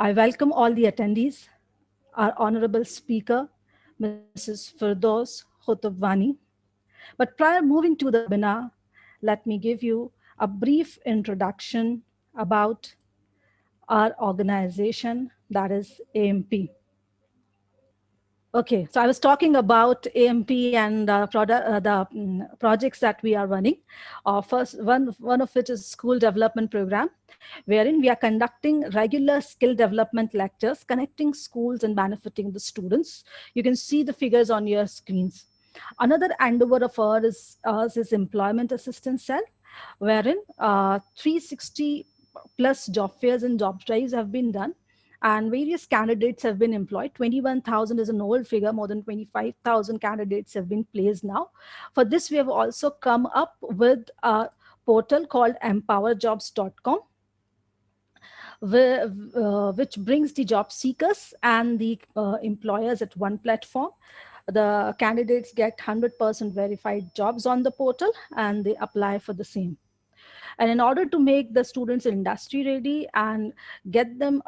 I welcome all the attendees, our honorable speaker, Mrs. Firdaus Khotobwani. But prior moving to the webinar, let me give you a brief introduction about our organization, that is AMP. Okay, so I was talking about AMP and projects that we are running. First, one of which is School Development Program, wherein we are conducting regular skill development lectures, connecting schools and benefiting the students. You can see the figures on your screens. Another endeavor of ours is Employment Assistance Cell, wherein 360 plus job fairs and job drives have been done and various candidates have been employed. 21,000 is an old figure, more than 25,000 candidates have been placed now. For this, we have also come up with a portal called empowerjobs.com, which brings the job seekers and the employers at one platform. The candidates get 100% verified jobs on the portal and they apply for the same. And in order to make the students industry ready and get them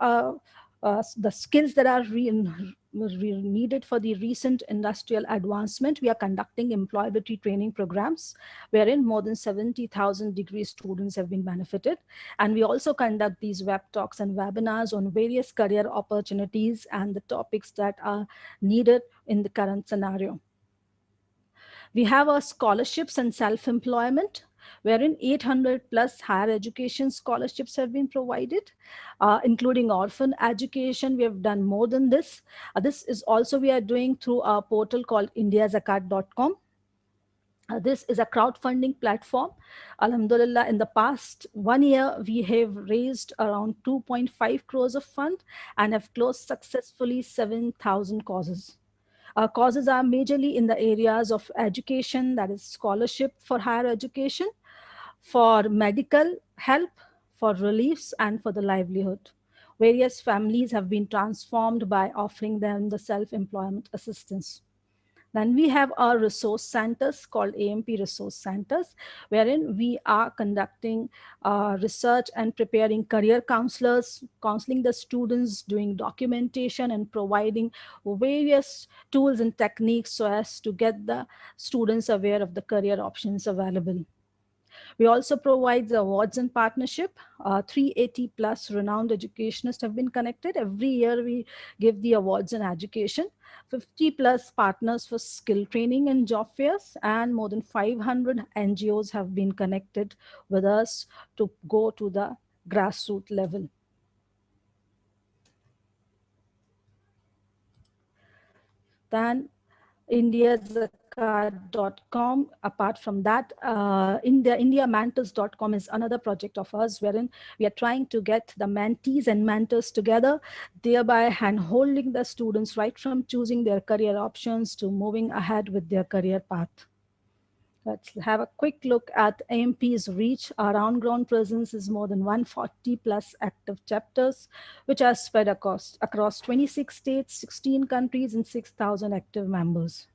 the skills that are needed for the recent industrial advancement, we are conducting employability training programs wherein more than 70,000 degree students have been benefited. And we also conduct these web talks and webinars on various career opportunities and the topics that are needed in the current scenario. We have our scholarships and self-employment, wherein 800 plus higher education scholarships have been provided, including orphan education. We have done more than this. This is also we are doing through our portal called indiazakat.com. This is a crowdfunding platform. Alhamdulillah, in the past 1 year, we have raised around 2.5 crores of fund and have closed successfully 7,000 causes. Our causes are majorly in the areas of education, that is scholarship for higher education, for medical help, for reliefs, and for the livelihood. Various families have been transformed by offering them the self-employment assistance. Then we have our resource centers called AMP resource centers, wherein we are conducting research and preparing career counselors, counseling the students, doing documentation and providing various tools and techniques so as to get the students aware of the career options available. We also provide the awards and partnership. 380 plus renowned educationists have been connected. Every year we give the awards in education. 50 plus partners for skill training and job fairs, and more than 500 NGOs have been connected with us to go to the grassroots level. Then indiazakat.com. Apart from that, indiamentors.com is another project of ours wherein we are trying to get the mentees and mentors together, thereby hand-holding the students right from choosing their career options to moving ahead with their career path. Let's have a quick look at AMP's reach. Our on-ground presence is more than 140 plus active chapters, which are spread across 26 states, 16 countries, and 6,000 active members.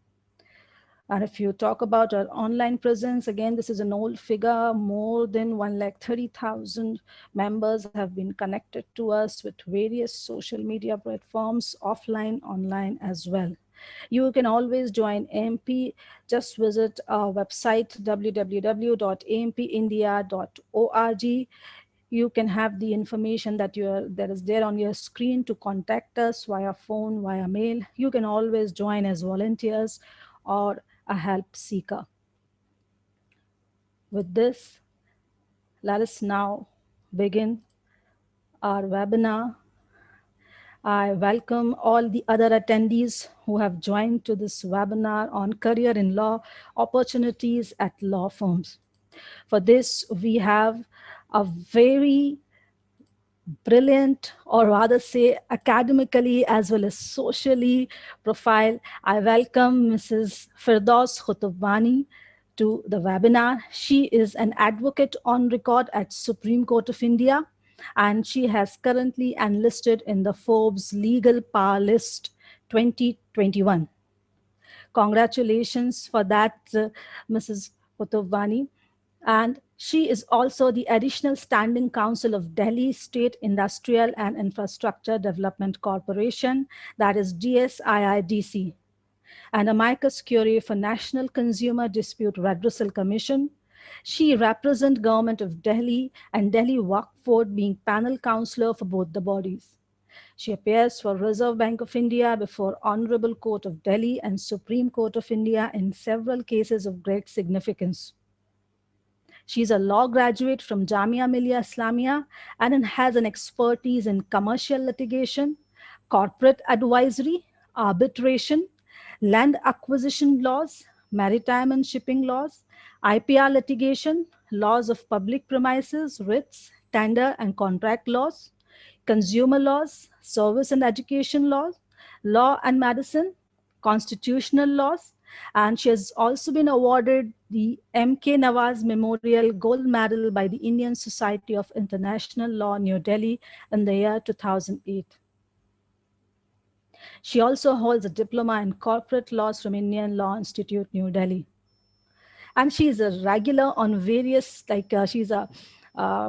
And if you talk about our online presence, again, this is an old figure. More than 130,000 members have been connected to us with various social media platforms, offline, online as well. You can always join AMP. Just visit our website, www.ampindia.org. You can have the information that is there on your screen to contact us via phone, via mail. You can always join as volunteers or a help seeker. With this, let us now begin our webinar. I welcome all the other attendees who have joined to this webinar on career in law, opportunities at law firms. For this, we have a very brilliant, or rather say academically as well as socially profile. I welcome Mrs. Firdaus Khotobwani to the webinar. She is an advocate on record at Supreme Court of India, and she has currently enlisted in the Forbes Legal Power List 2021. Congratulations for that, Mrs. Khotobwani. And She is also the additional standing counsel of Delhi State Industrial and Infrastructure Development Corporation, that is DSIIDC, and amicus curiae for National Consumer Dispute Redressal Commission. She represents Government of Delhi and Delhi Waqf Board, being panel councillor for both the bodies. She appears for Reserve Bank of India before Honorable Court of Delhi and Supreme Court of India in several cases of great significance. She is a law graduate from Jamia Millia Islamia and has an expertise in commercial litigation, corporate advisory, arbitration, land acquisition laws, maritime and shipping laws, IPR litigation, laws of public premises, writs, tender and contract laws, consumer laws, service and education laws, law and medicine, constitutional laws, and she has also been awarded the M.K. Nawaz Memorial Gold Medal by the Indian Society of International Law, New Delhi, in the year 2008. She also holds a diploma in corporate laws from Indian Law Institute, New Delhi. And she's a regular on various, she's a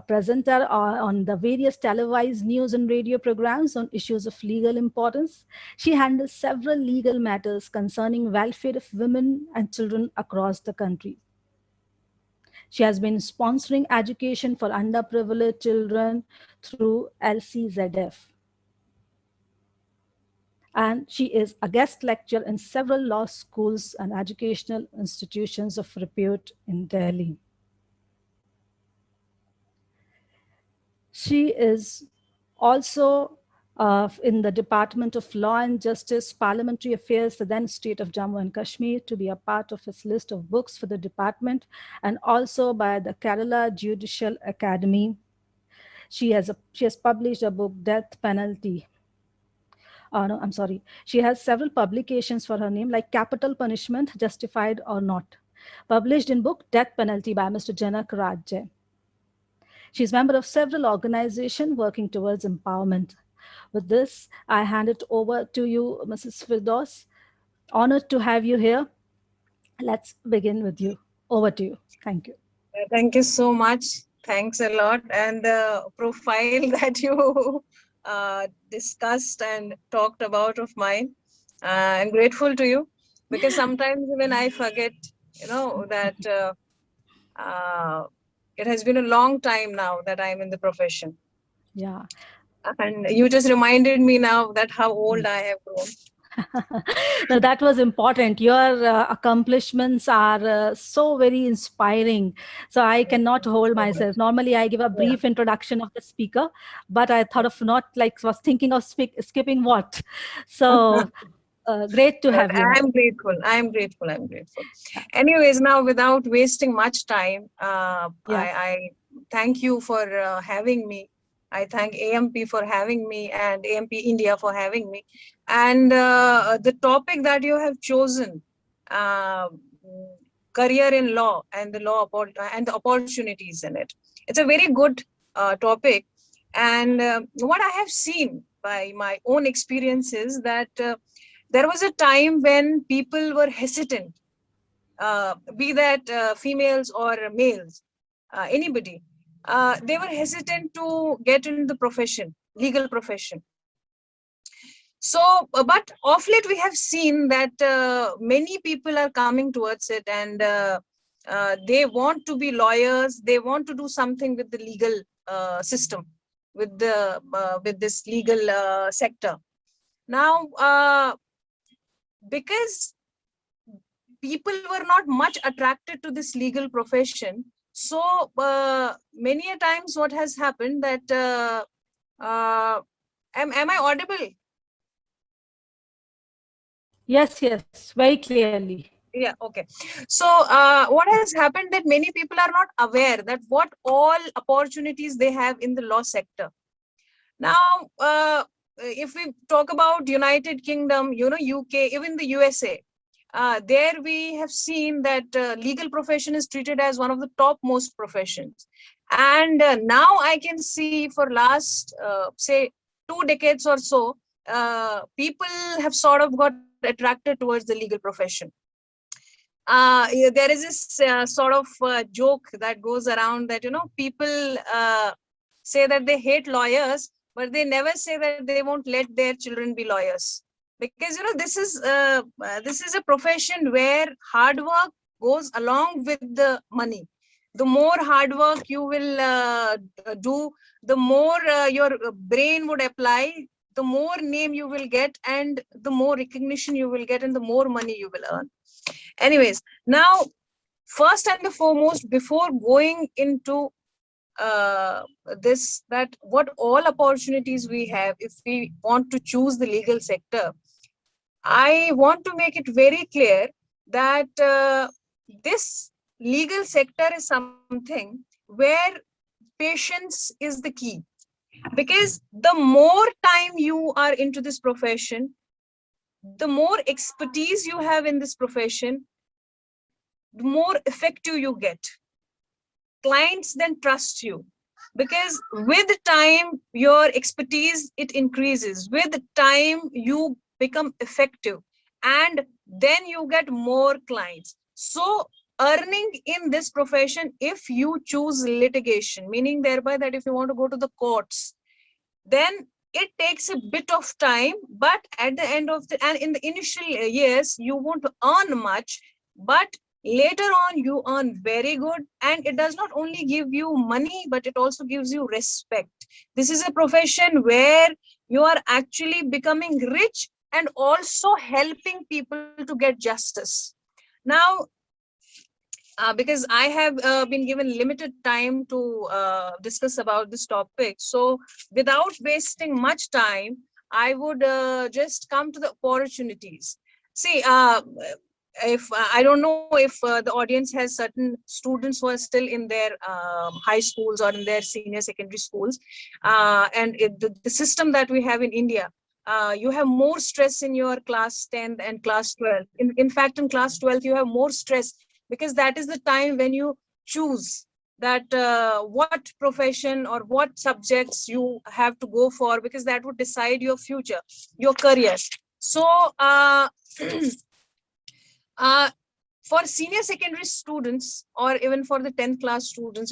presenter on the various televised news and radio programs on issues of legal importance. She handles several legal matters concerning welfare of women and children across the country. She has been sponsoring education for underprivileged children through LCZF. And she is a guest lecturer in several law schools and educational institutions of repute in Delhi. She is also in the Department of Law and Justice, Parliamentary Affairs, the then state of Jammu and Kashmir, to be a part of its list of books for the department, and also by the Kerala Judicial Academy. She has published a book, Death Penalty. No, I'm sorry. She has several publications for her name, like Capital Punishment, Justified or Not, published in book Death Penalty by Mr. Janak Rajay. She is a member of several organizations working towards empowerment. With this, I hand it over to you, Mrs. Firdaus. Honored to have you here. Let's begin with you. Over to you. Thank you. Thank you so much. Thanks a lot. And the profile that you discussed and talked about of mine, I'm grateful to you, because sometimes even I forget, that it has been a long time now that I'm in the profession. Yeah. And you just reminded me now that how old I have grown. No, that was important. Your accomplishments are so very inspiring. So I cannot hold myself. Normally, I give a brief introduction of the speaker, but I thought of not was thinking of skipping what. So great to have you. I'm grateful. I'm grateful. Anyways, now without wasting much time, I thank you for having me. I thank AMP for having me and AMP India for having me. And the topic that you have chosen, career in law and the and the opportunities in it. It's a very good topic. And what I have seen by my own experiences that there was a time when people were hesitant, be that females or males, anybody. They were hesitant to get into the profession, legal profession. So, but of late we have seen that many people are coming towards it, and they want to be lawyers. They want to do something with the legal system, with this legal sector. Now, because people were not much attracted to this legal profession, so many a times what has happened that am I audible? Yes, very clearly. Yeah, okay. So what has happened that many people are not aware that what all opportunities they have in the law sector. Now, if we talk about United Kingdom, UK, even the USA, there we have seen that legal profession is treated as one of the topmost professions. And now I can see for last, say, 2 decades or so, people have sort of got attracted towards the legal profession. there is this sort of joke that goes around that, people say that they hate lawyers, but they never say that they won't let their children be lawyers. Because, this is a profession where hard work goes along with the money. The more hard work you will do, the more your brain would apply, the more name you will get, and the more recognition you will get, and the more money you will earn. Anyways, now, first and the foremost, before going into this, that what all opportunities we have if we want to choose the legal sector, I want to make it very clear that this legal sector is something where patience is the key. Because the more time you are into this profession, the more expertise you have in this profession, the more effective you get. Clients then trust you, because with time your expertise, it increases. With time you become effective, and then you get more clients. So earning in this profession, if you choose litigation, meaning thereby that if you want to go to the courts, then it takes a bit of time, but at the end of the, and in the initial years you won't earn much, but later on you earn very good, and it does not only give you money, but it also gives you respect. This is a profession where you are actually becoming rich and also helping people to get justice. Now, because I have been given limited time to discuss about this topic. So without wasting much time, I would just come to the opportunities. See, if I don't know if the audience has certain students who are still in their high schools or in their senior secondary schools, the system that we have in India, you have more stress in your class 10th and class 12th. In fact, in class 12th, you have more stress, because that is the time when you choose that what profession or what subjects you have to go for, because that would decide your future, your career. So uh, for senior secondary students, or even for the 10th class students,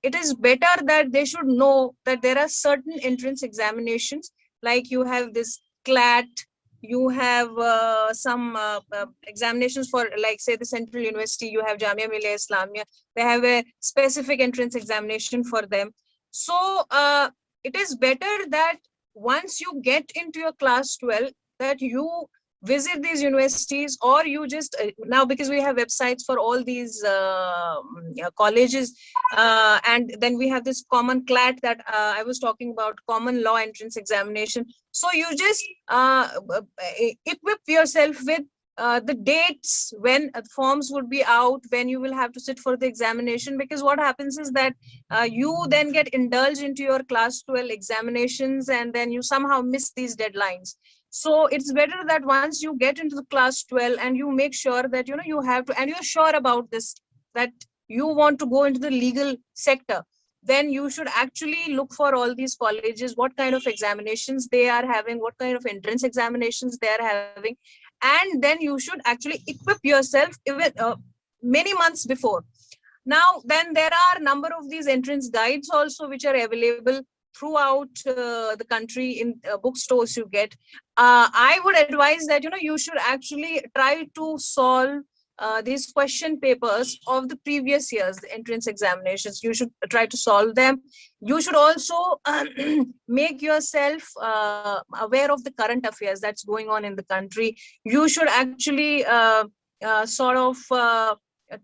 it is better that they should know that there are certain entrance examinations, like you have this CLAT, you have some examinations for, like, say, the Central University, you have Jamia Millia Islamia, they have a specific entrance examination for them. So it is better that once you get into your class 12, that you visit these universities, or you just now, because we have websites for all these colleges, and then we have this common CLAT that I was talking about, common law entrance examination. So you just equip yourself with the dates when forms would be out, when you will have to sit for the examination. Because what happens is that you then get indulged into your class 12 examinations, and then you somehow miss these deadlines. So it's better that once you get into the class 12 and you make sure that you have to, and you're sure about this, that you want to go into the legal sector, then you should actually look for all these colleges, what kind of examinations they are having, what kind of entrance examinations they are having, and then you should actually equip yourself even many months before. Now, then there are a number of these entrance guides also, which are available throughout the country. In bookstores you get. I would advise that you should actually try to solve these question papers of the previous years, the entrance examinations. You should try to solve them. You should also make yourself aware of the current affairs that's going on in the country. You should actually sort of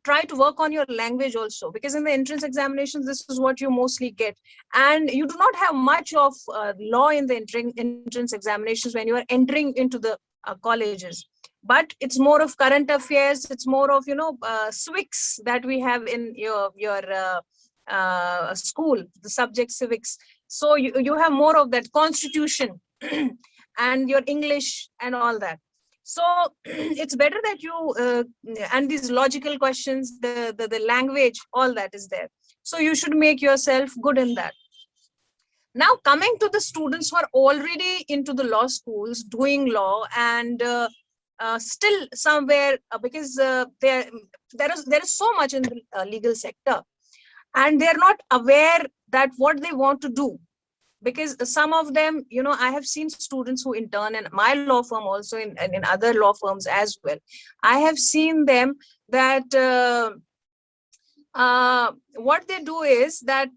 try to work on your language also, because in the entrance examinations, this is what you mostly get. And you do not have much of law in the entrance examinations when you are entering into the colleges, but it's more of current affairs. It's more of civics that we have in your school, the subject civics. So you have more of that, constitution and your English and all that. So it's better that you and these logical questions, the language, all that is there. So you should make yourself good in that. Now, coming to the students who are already into the law schools doing law, and still somewhere, because there is so much in the legal sector, and they're not aware that what they want to do. Because some of them, I have seen students who intern in my law firm, also in other law firms as well. I have seen them that what they do is that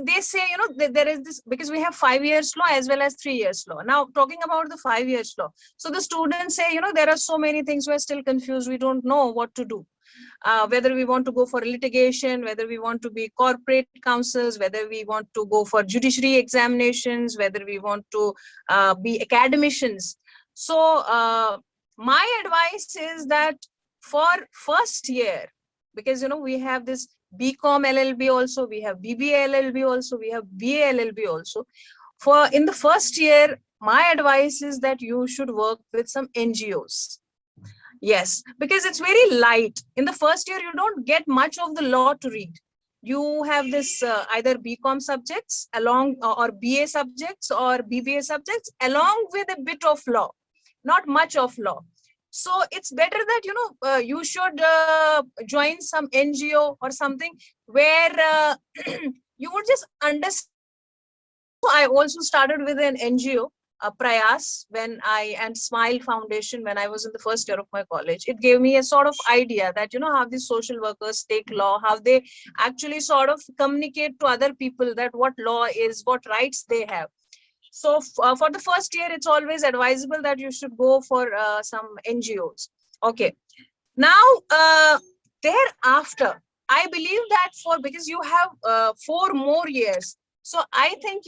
they say, there is this, because we have 5 years law as well as 3 years law. Now, talking about the 5 years law, so the students say, there are so many things, we're still confused, we don't know what to do. Whether we want to go for litigation, whether we want to be corporate counsels, whether we want to go for judiciary examinations, whether we want to be academicians. So my advice is that for first year, because we have this BCom LLB also, we have BBA LLB also, we have BA LLB also. For in the first year, my advice is that you should work with some NGOs. Yes, because it's very light. In the first year, you don't get much of the law to read. You have this either BCom subjects along, or BA subjects or BBA subjects along with a bit of law, not much of law. So it's better that, you should join some NGO or something where you would just understand. I also started with an NGO, Prayas, and Smile Foundation, when I was in the first year of my college. It gave me a sort of idea that, how these social workers take law, how they actually sort of communicate to other people that what law is, what rights they have. So for the first year, it's always advisable that you should go for some NGOs. Okay. Now, thereafter, I believe that because you have 4 more years, so I think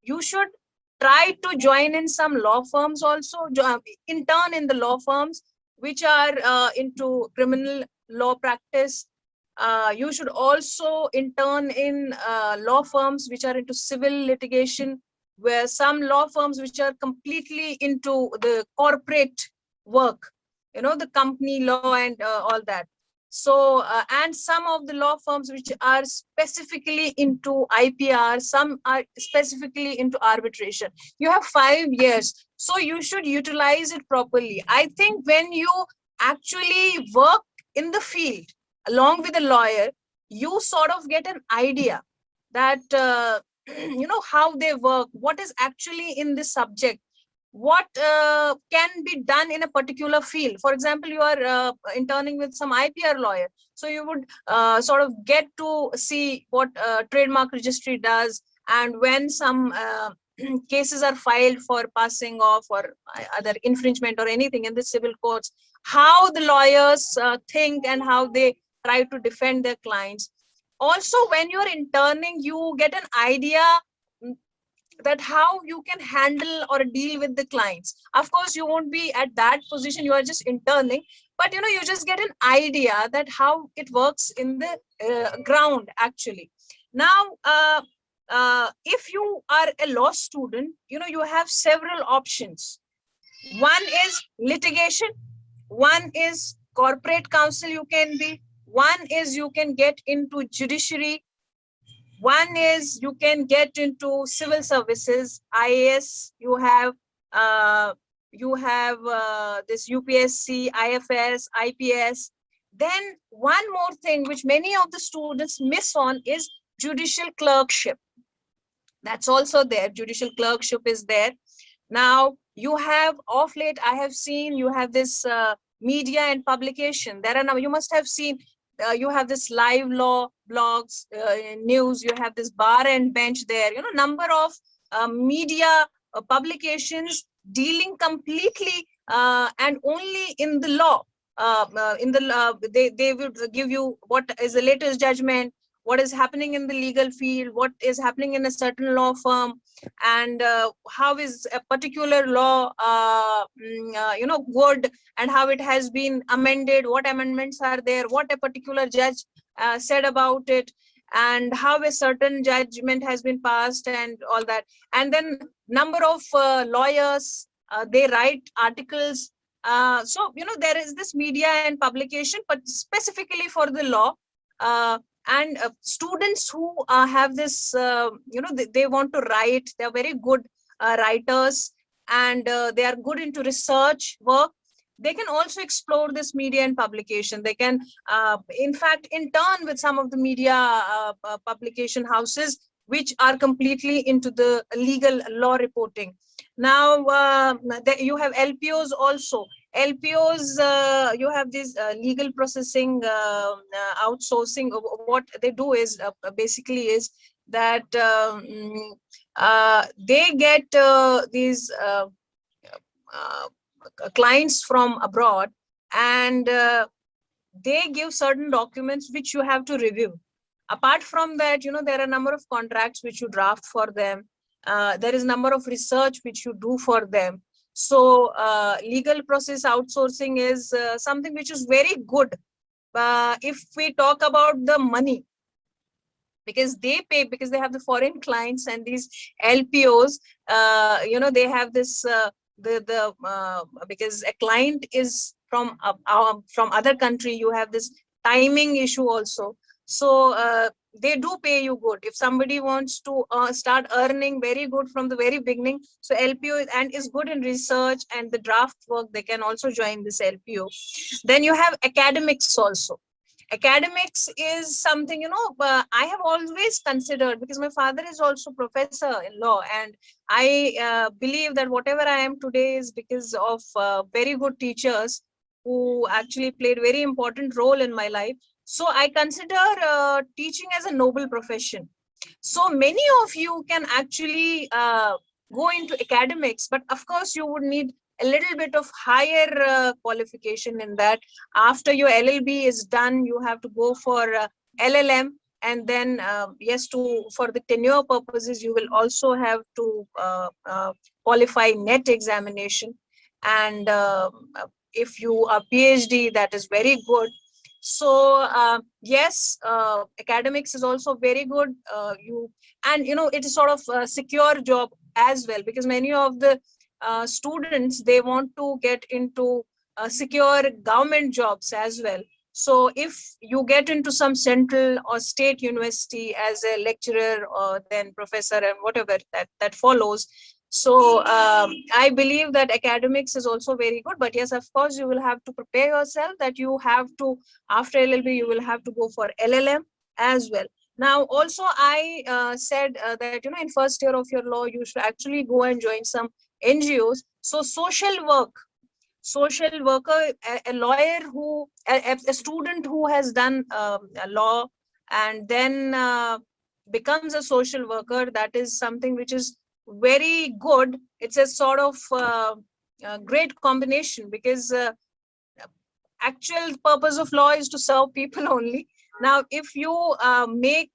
you should try to join in some law firms also, intern in the law firms which are into criminal law practice. You should also intern in law firms which are into civil litigation, where some law firms which are completely into the corporate work, the company law and all that. So, and some of the law firms which are specifically into IPR, some are specifically into arbitration. You have 5 years, so you should utilize it properly. I think when you actually work in the field along with a lawyer, you sort of get an idea that, how they work, what is actually in this subject, what can be done in a particular field. For example, you are interning with some IPR lawyer, so you would sort of get to see what trademark registry does, and when some cases are filed for passing off or other infringement or anything in the civil courts, how the lawyers think and how they try to defend their clients. Also, when you're interning, you get an idea that how you can handle or deal with the clients. Of course, you won't be at that position, you are just interning, but you just get an idea that how it works in the ground actually. Now, if you are a law student, you have several options. One is litigation, one is corporate counsel you can be, one is you can get into judiciary, one is you can get into civil services, IAS. You have this UPSC, IFS, IPS. Then one more thing which many of the students miss on is judicial clerkship. That's also there. Judicial clerkship is there. Now, you have, of late, I have seen you have this media and publication. There are now, you must have seen, you have this live law blogs, news, you have this bar and bench there, number of media publications dealing completely and only in the law. They would give you what is the latest judgment, what is happening in the legal field, what is happening in a certain law firm, and how is a particular law good, and how it has been amended, what amendments are there, what a particular judge said about it, and how a certain judgment has been passed, and all that. And then number of lawyers, they write articles. So there is this media and publication, but specifically for the law. And students who have this, they want to write, they're very good writers, and they are good into research work, they can also explore this media and publication. They can, in fact, intern with some of the media publication houses which are completely into the legal law reporting. Now, you have LPOs also. LPOs, you have this legal processing outsourcing. What they do is basically is that they get these uh, clients from abroad, and they give certain documents which you have to review. Apart from that, there are a number of contracts which you draft for them. There is a number of research which you do for them. So legal process outsourcing is something which is very good. If we talk about the money, because they pay, because they have the foreign clients, and these LPOs, they have this because a client is from other country, you have this timing issue also. So they do pay you good if somebody wants to start earning very good from the very beginning. So LPO and is good in research and the draft work, they can also join this LPO. Then you have academics also. Academics is something, I have always considered, because my father is also professor in law, and I believe that whatever I am today is because of very good teachers who actually played very important role in my life. So I consider teaching as a noble profession. So many of you can actually go into academics, but of course you would need a little bit of higher qualification in that. After your LLB is done, you have to go for LLM, and then yes, for the tenure purposes, you will also have to qualify NET examination. And if you are PhD, that is very good. So yes, academics is also very good. It is sort of a secure job as well, because many of the students, they want to get into secure government jobs as well. So if you get into some central or state university as a lecturer or then professor and whatever that follows, so I believe that academics is also very good. But yes, of course, you will have to prepare yourself that you have to, after LLB, you will have to go for LLM as well. Now, also, I said that, in first year of your law, you should actually go and join some NGOs. So social worker, a lawyer a student who has done a law and then becomes a social worker, that is something which is very good. It's a sort of great combination, because actual purpose of law is to serve people only. Now, if you make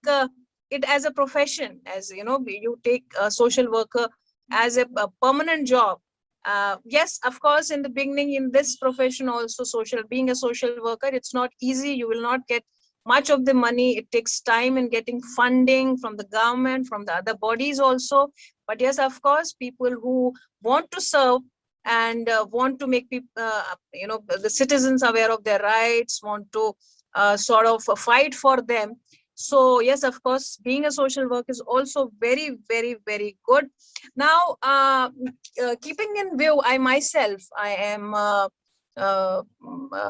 it as a profession, as you take a social worker as a permanent job. Yes, of course, in the beginning, in this profession also, being a social worker, it's not easy. You will not get much of the money. It takes time in getting funding from the government, from the other bodies also. But yes, of course, people who want to serve and want to make people, the citizens aware of their rights, want to sort of fight for them. So yes, of course, being a social worker is also very, very, very good. Now, keeping in view, I am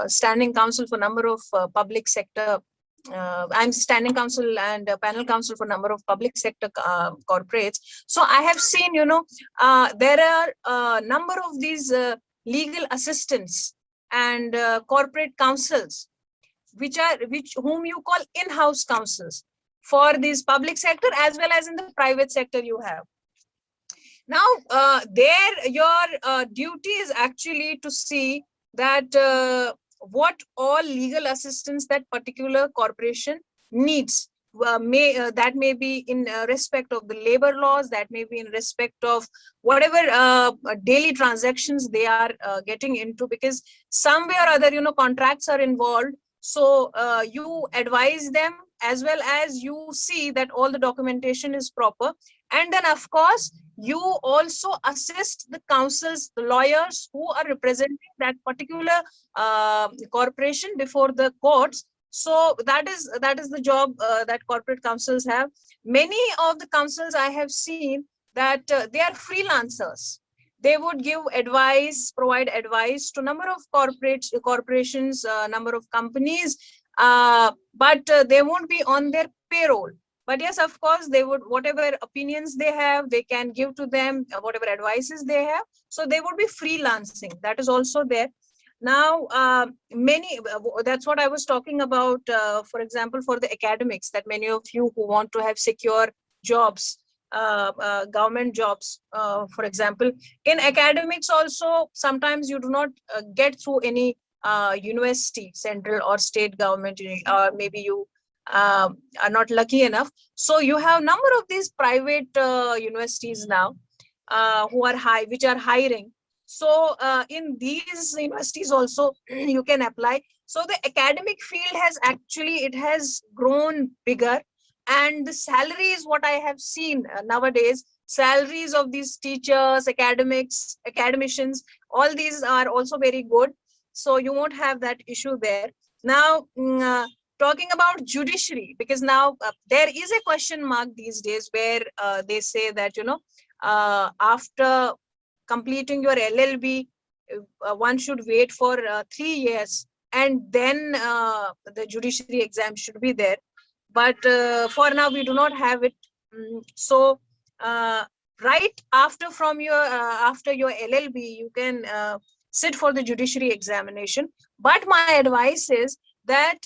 standing counsel for number of public sector. I'm standing counsel and panel counsel for number of public sector corporates. So I have seen, there are a number of these legal assistants and corporate counsels, whom you call in-house counsels for this public sector as well as in the private sector you have. Now, your duty is actually to see that what all legal assistance that particular corporation needs. That may be in respect of the labor laws, that may be in respect of whatever daily transactions they are getting into, because some way or other, contracts are involved. So you advise them, as well as you see that all the documentation is proper. And then, of course, you also assist the counsels, the lawyers who are representing that particular corporation before the courts. So that is the job that corporate counsels have. Many of the counsels I have seen that they are freelancers. They would give advice, provide advice to number of corporations, number of companies, but they won't be on their payroll. But yes, of course, they would, whatever opinions they have, they can give to them, whatever advices they have. So they would be freelancing. That is also there. Now, that's what I was talking about, for example, for the academics, that many of you who want to have secure jobs, government jobs, for example, in academics also, sometimes you do not get through any university, central or state government, or maybe you are not lucky enough. So you have number of these private universities now, which are hiring. So in these universities also you can apply. So the academic field has actually, it has grown bigger, and the salaries, what I have seen nowadays, salaries of these teachers, academicians, all these are also very good. So you won't have that issue there. Now, talking about judiciary, because now there is a question mark these days, where they say that, after completing your LLB, one should wait for 3 years, and then the judiciary exam should be there. But for now, we do not have it. So right after, from your after your LLB, you can sit for the judiciary examination. But my advice is that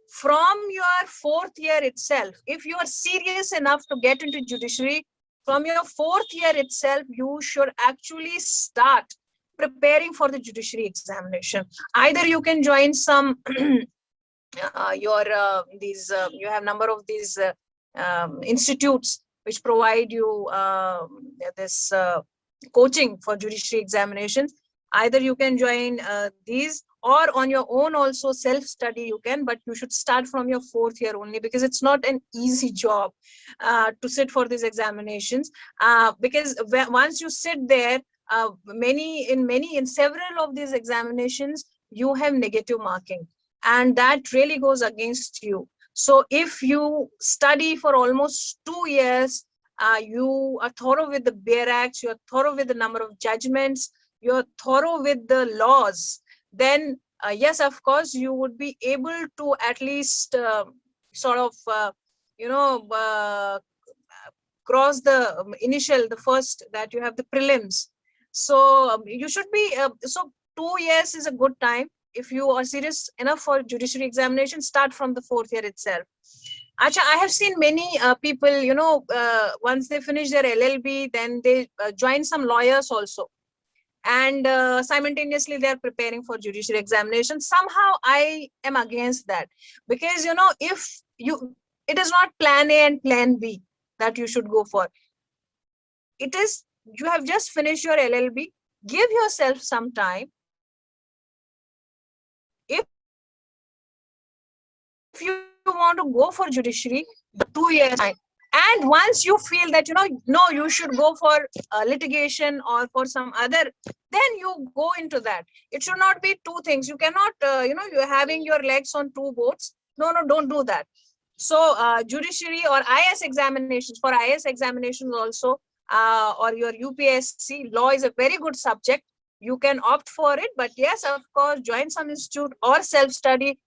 from your 4th year itself, if you are serious enough to get into judiciary, from your 4th year itself, you should actually start preparing for the judiciary examination. Either you can join some your these you have number of these institutes which provide you this coaching for judiciary examinations. Either you can join these, or on your own also self study you can, but you should start from your 4th year only, because it's not an easy job to sit for these examinations, because once you sit there, in several of these examinations you have negative marking, and that really goes against you. So if you study for almost 2 years, you are thorough with the bare acts, you are thorough with the number of judgments, you are thorough with the laws, then yes, of course, you would be able to at least sort of, you know, cross the the first, that you have the prelims. So you should be, so 2 years is a good time. If you are serious enough for judiciary examination, start from the 4th year itself. Acha, I have seen many people, once they finish their LLB, then they join some lawyers also. And simultaneously, they are preparing for judiciary examination. Somehow, I am against that, because, if it is not plan A and plan B that you should go for. It is, you have just finished your LLB, give yourself some time. If you want to go for judiciary, 2 years time. And once you feel that, no, you should go for litigation or for some other, then you go into that. It should not be two things. You cannot, you're having your legs on 2 boats. No, don't do that. So judiciary or IS examinations, for IS examinations also, or your UPSC, law is a very good subject. You can opt for it, but yes, of course, join some institute or self-study.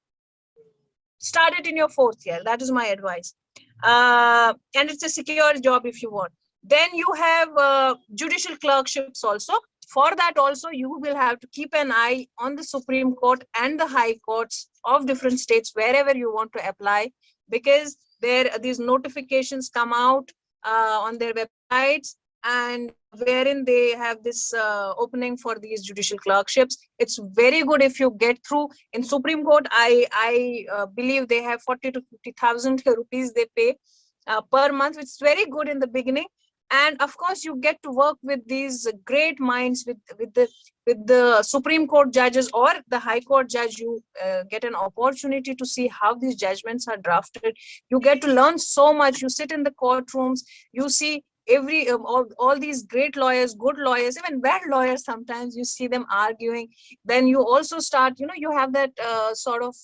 Start it in your 4th year. That is my advice. And it's a secure job if you want. Then you have judicial clerkships also. For that also, you will have to keep an eye on the Supreme Court and the high courts of different states wherever you want to apply, because these notifications come out on their websites, and wherein they have this opening for these judicial clerkships. It's very good if you get through. In Supreme Court, I believe they have 40 to 50,000 rupees they pay per month, which is very good in the beginning. And of course, you get to work with these great minds, with the Supreme Court judges or the High Court judge. You get an opportunity to see how these judgments are drafted. You get to learn so much. You sit in the courtrooms, you see all these great lawyers, good lawyers, even bad lawyers. Sometimes you see them arguing. Then you also start, you have that sort of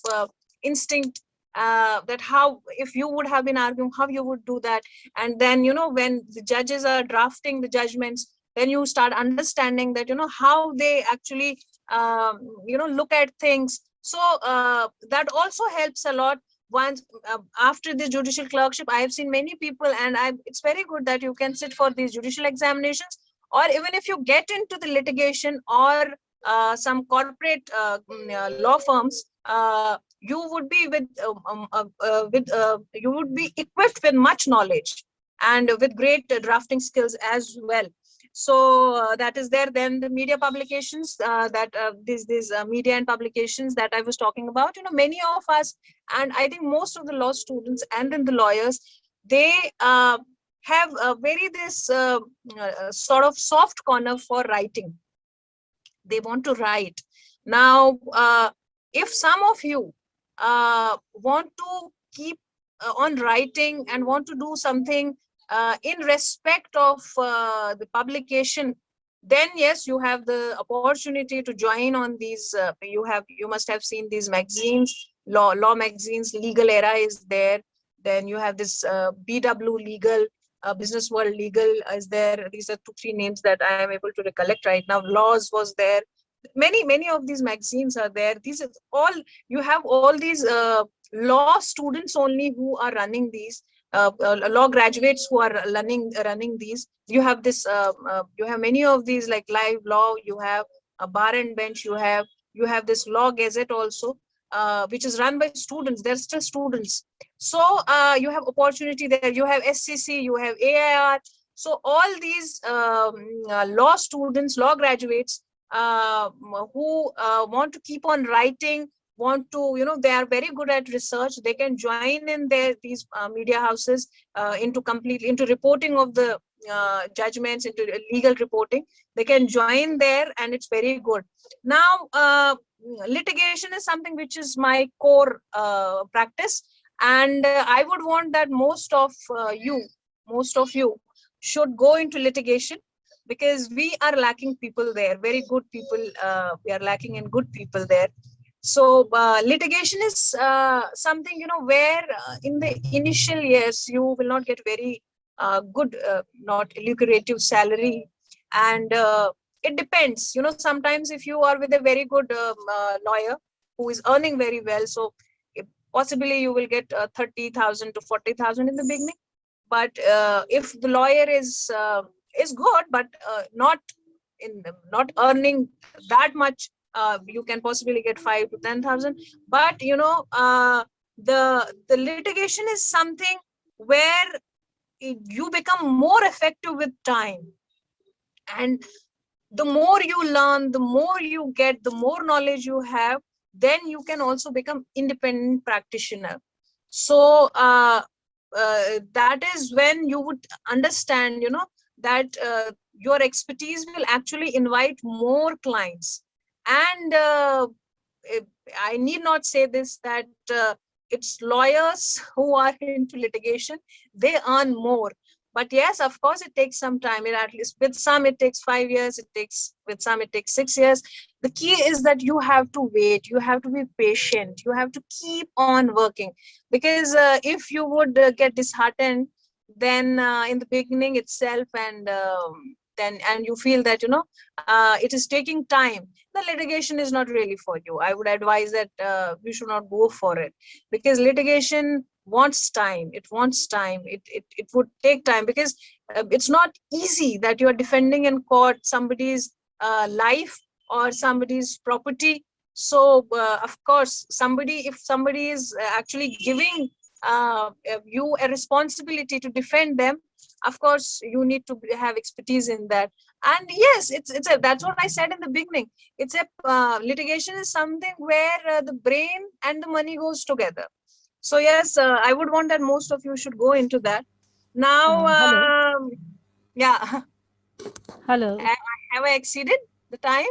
instinct, that how, if you would have been arguing, how you would do that. And then, when the judges are drafting the judgments, then you start understanding that, how they actually, look at things. So that also helps a lot. Once after the judicial clerkship, I have seen many people, and it's very good that you can sit for these judicial examinations, or even if you get into the litigation or some corporate law firms, you would be you would be equipped with much knowledge and with great drafting skills as well. So that is there. Then the media publications, that these media and publications that I was talking about, many of us, and I think most of the law students and then the lawyers, they have a very this sort of soft corner for writing. They want to write. Now if some of you want to keep on writing and want to do something in respect of the publication, then yes, you have the opportunity to join on these. You must have seen these magazines, law magazines. Legal Era is there. Then you have this BW Legal, Business World Legal is there. These are 2-3 names that I am able to recollect right now. Laws was there. Many of these magazines are there. These are all, you have all these law students only who are running these, law graduates who are running these. You have this you have many of these, like Live Law, you have a Bar and Bench, you have this Law Gazette also, which is run by students. They're still students. So you have opportunity there. You have SCC, you have AIR. So all these law students, law graduates, who want to keep on writing, want to, they are very good at research. They can join in these media houses into reporting of the judgments, into legal reporting. They can join there, and it's very good. Now litigation is something which is my core practice, and I would want that most of you should go into litigation, because we are lacking people there, very good people. We are lacking in good people there. So litigation is something, where in the initial years you will not get very good, not lucrative salary. And it depends, sometimes if you are with a very good lawyer who is earning very well, so possibly you will get 30,000 to 40,000 in the beginning. But if the lawyer is good, but not earning that much, you can possibly get 5 to 10,000. But the litigation is something where you become more effective with time, and the more you learn, the more you get, the more knowledge you have, then you can also become independent practitioner. So that is when you would understand, that your expertise will actually invite more clients. And I need not say this, that it's lawyers who are into litigation, they earn more. But yes, of course, it takes some time. At least with some it takes 5 years, with some it takes 6 years. The key is that you have to wait, you have to be patient, you have to keep on working. Because if you would get disheartened, then in the beginning itself, and you feel that it is taking time, the litigation is not really for you. I would advise that you should not go for it, because litigation wants time. It would take time, because it's not easy that you are defending in court somebody's life or somebody's property. So of course, if somebody is actually giving you a responsibility to defend them, of course you need to have expertise in that. And yes, that's what I said in the beginning. It's a litigation is something where the brain and the money goes together. So yes, I would want that most of you should go into that. Now, Hello. yeah, Hello. have I exceeded the time?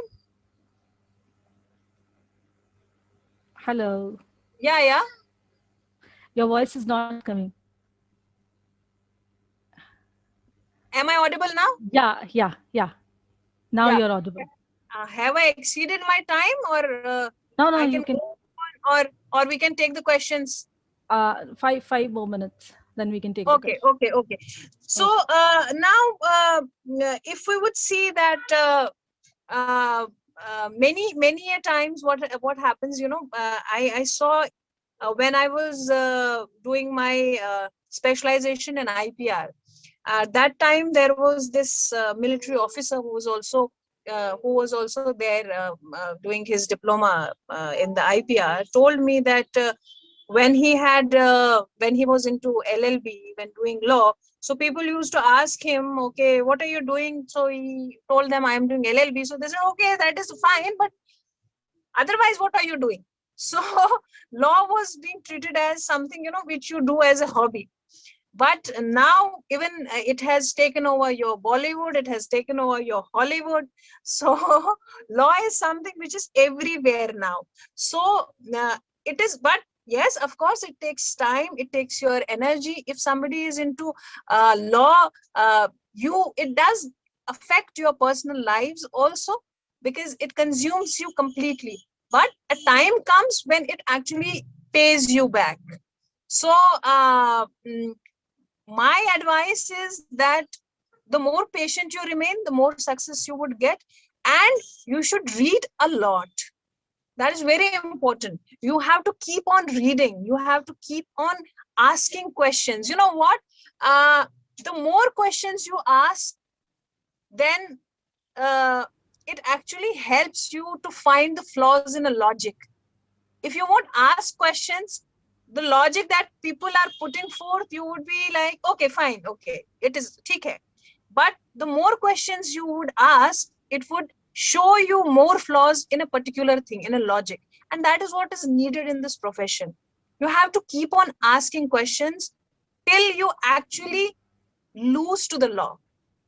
Hello. Yeah. Your voice is not coming. Am I audible now? Yeah. Now Yeah. you're audible. Have I exceeded my time, or No, I you can can. go on, or we can take the questions? 5 more minutes. Then we can take the Okay, question. okay, okay. So now, if we would see that many a times what happens, I saw when I was doing my specialization in IPR. At that time, there was this military officer who was also there doing his diploma in the IPR. Told me that when he was into LLB, when doing law, so people used to ask him, okay, what are you doing? So he told them, I am doing LLB. So they said, okay, that is fine, but otherwise, what are you doing? So law was being treated as something, which you do as a hobby. But now even it has taken over your Bollywood, it has taken over your Hollywood. So law is something which is everywhere now. So it is, but yes, of course, it takes time, it takes your energy. If somebody is into law, it does affect your personal lives also, because it consumes you completely. But a time comes when it actually pays you back. So my advice is that the more patient you remain, the more success you would get. And you should read a lot. That is very important. You have to keep on reading, you have to keep on asking questions. You know what, the more questions you ask, then it actually helps you to find the flaws in a logic. If you won't ask questions, the logic that people are putting forth, you would be like, okay, fine, okay, it is okay. But the more questions you would ask, it would show you more flaws in a particular thing, in a logic. And that is what is needed in this profession. You have to keep on asking questions till you actually lose to the law.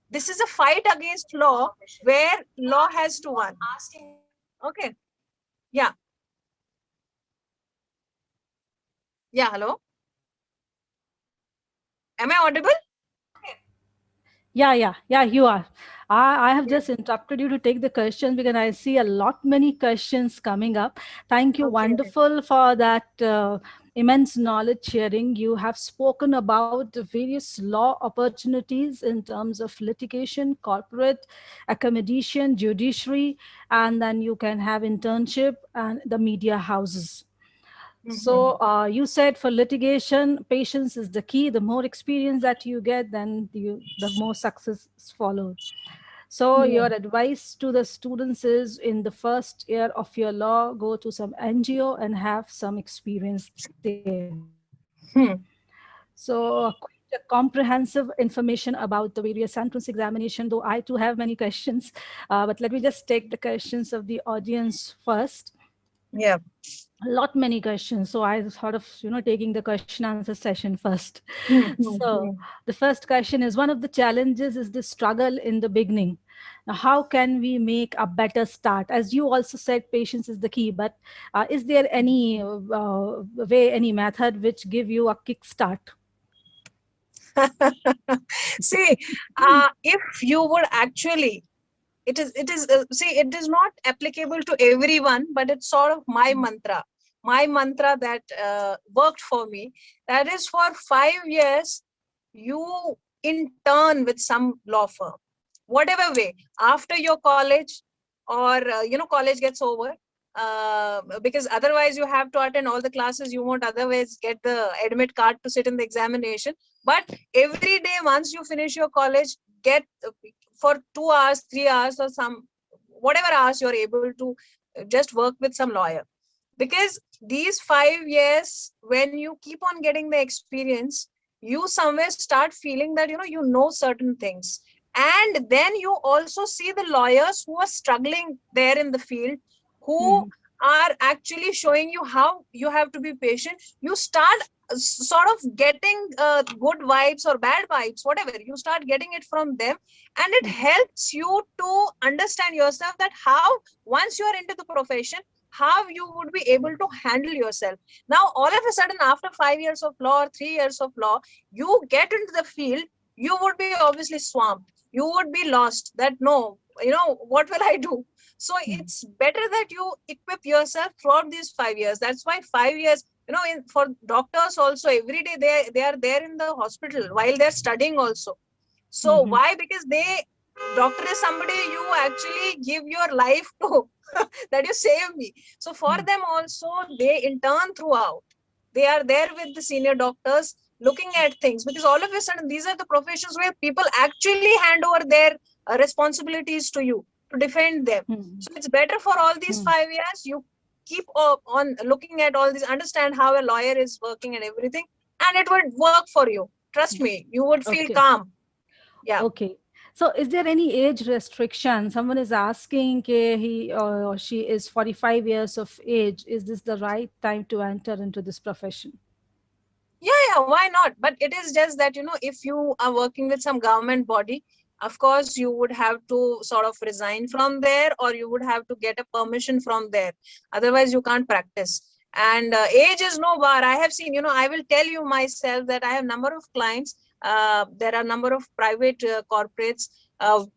This is a fight against law where law has to win. Okay. Yeah. Yeah. Hello. Am I audible? Yeah, you are. I have just interrupted you to take the questions because I see a lot many questions coming up. Thank you, Okay. wonderful for that immense knowledge sharing. You have spoken about the various law opportunities in terms of litigation, corporate, accommodation, judiciary, and then you can have internship and the media houses. So Mm-hmm. you said for litigation, patience is the key. The more experience that you get, then the more success is followed. So Yeah. your advice to the students is in the first year of your law, go to some NGO and have some experience there. Hmm. So quite a comprehensive information about the various entrance examination, though I too have many questions. But let me just take the questions of the audience first. Yeah. A lot many questions, so I thought of taking the question answer session first. Hmm. Hmm. So Hmm. the first question is, one of the challenges is the struggle in the beginning. Now, how can we make a better start? As you also said, patience is the key, but is there any way, any method which give you a kickstart? See, if you would actually, see, it is not applicable to everyone, but it's sort of my mantra that worked for me. That is, for 5 years, you intern with some law firm, whatever way, after your college, or college gets over, because otherwise you have to attend all the classes, you won't otherwise get the admit card to sit in the examination. But every day, once you finish your college, get for 2 hours, 3 hours, or some whatever hours you're able to, just work with some lawyer. Because these 5 years, when you keep on getting the experience, you somewhere start feeling that you know certain things. And then you also see the lawyers who are struggling there in the field, who Mhm. are actually showing you how you have to be patient. You start sort of getting good vibes or bad vibes, whatever, you start getting it from them. And it Mhm. helps you to understand yourself, that how, once you are into the profession, how you would be able to handle yourself. Now, all of a sudden, after 5 years of law or 3 years of law, you get into the field, you would be obviously swamped. You would be lost. That no, what will I do? So Mhm. it's better that you equip yourself throughout these 5 years. That's why 5 years. For doctors also, every day they are there in the hospital while they're studying also. So why? Because doctor is somebody you actually give your life to, that you save me. So for them also, they intern throughout. They are there with the senior doctors looking at things, because all of a sudden these are the professions where people actually hand over their responsibilities to you to defend them. So it's better for all these 5 years you keep on looking at all these, understand how a lawyer is working and everything, and it would work for you. Trust me, you would feel Okay. calm. Yeah. Okay. So is there any age restriction? Someone is asking, okay, he or she is 45 years of age. Is this the right time to enter into this profession? Yeah, why not? But it is just that, if you are working with some government body, of course, you would have to sort of resign from there, or you would have to get a permission from there. Otherwise, you can't practice. And age is no bar. I have seen, I will tell you myself that I have number of clients. There are number of private corporates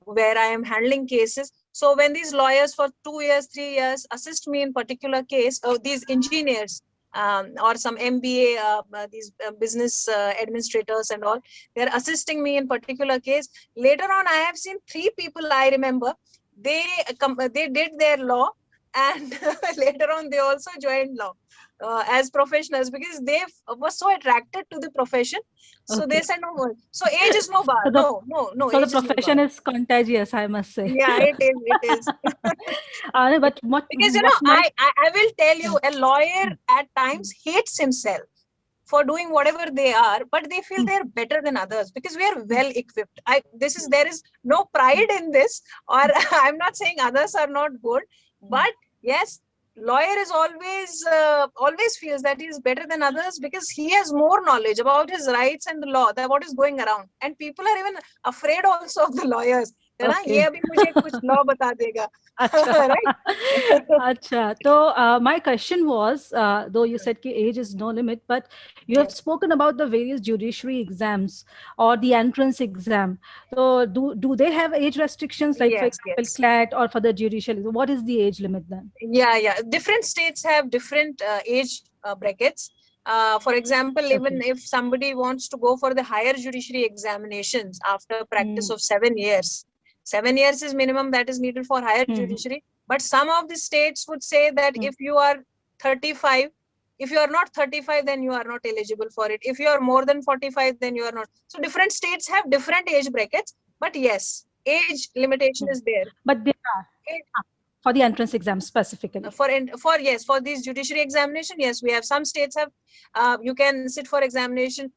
where I am handling cases. So when these lawyers for 2 years, 3 years assist me in particular case, these engineers, or some MBA, these business administrators and all, they're assisting me in particular case. Later on, I have seen 3 people I remember. They did their law, and later on they also joined law as professionals, because they were so attracted to the profession. So they Okay. said no more. So age is no bar. So the No, so the age is no bar. profession is contagious, I must say. Yeah, it is. But what Because might I will tell yeah. you, a lawyer at times hates himself for doing whatever they are, but they feel they're better than others because we are well equipped. There is no pride in this, or I'm not saying others are not good, but yes, lawyer is always feels that he is better than others because he has more knowledge about his rights and the law, that what is going around, and people are even afraid also of the lawyers. ये Okay. अभी मुझे कुछ law बता देगा. Acha. Right? Acha. So, my question was, though you said ki age is no limit, but you have Yes. spoken about the various judiciary exams or the entrance exam. So, do they have age restrictions, like for Yes, example, yes. CLAT or for the judicial? What is the age limit then? Yeah. Different states have different age brackets. For example, even Okay. if somebody wants to go for the higher judiciary examinations after practice Mm. of 7 years, 7 years is minimum that is needed for higher Mhm. judiciary. But some of the states would say that Mm. if you are 35, if you are not 35, then you are not eligible for it. If you are more than 45, then you are not. So different states have different age brackets. But yes, age limitation is there. But they are for the entrance exam specifically. For these judiciary examination, yes, we have some states have you can sit for examination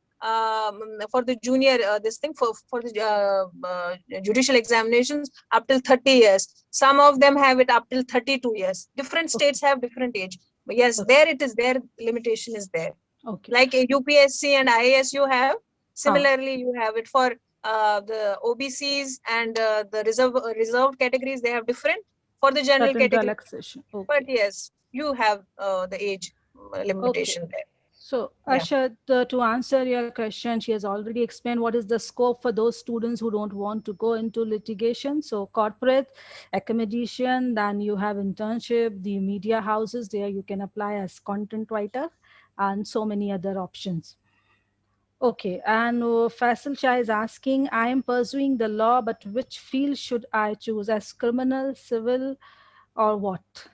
for the junior this thing for the judicial examinations up till 30 years. Some of them have it up till 32 years. Different Okay. states have different age, but yes, Okay. there it is, their limitation is there. Okay. Like a UPSC and IAS you have, Ah, similarly you have it for the OBCs and the reserved categories. They have different for the general certain category. relaxation. But Okay. yes, you have the age Okay. limitation there. So, Yeah. Ashad, to answer your question, she has already explained what is the scope for those students who don't want to go into litigation. So, corporate, accommodation, then you have internship, the media houses, there you can apply as content writer, and so many other options. Okay, and Faisal Shah is asking, I am pursuing the law, but which field should I choose, as criminal, civil, or what?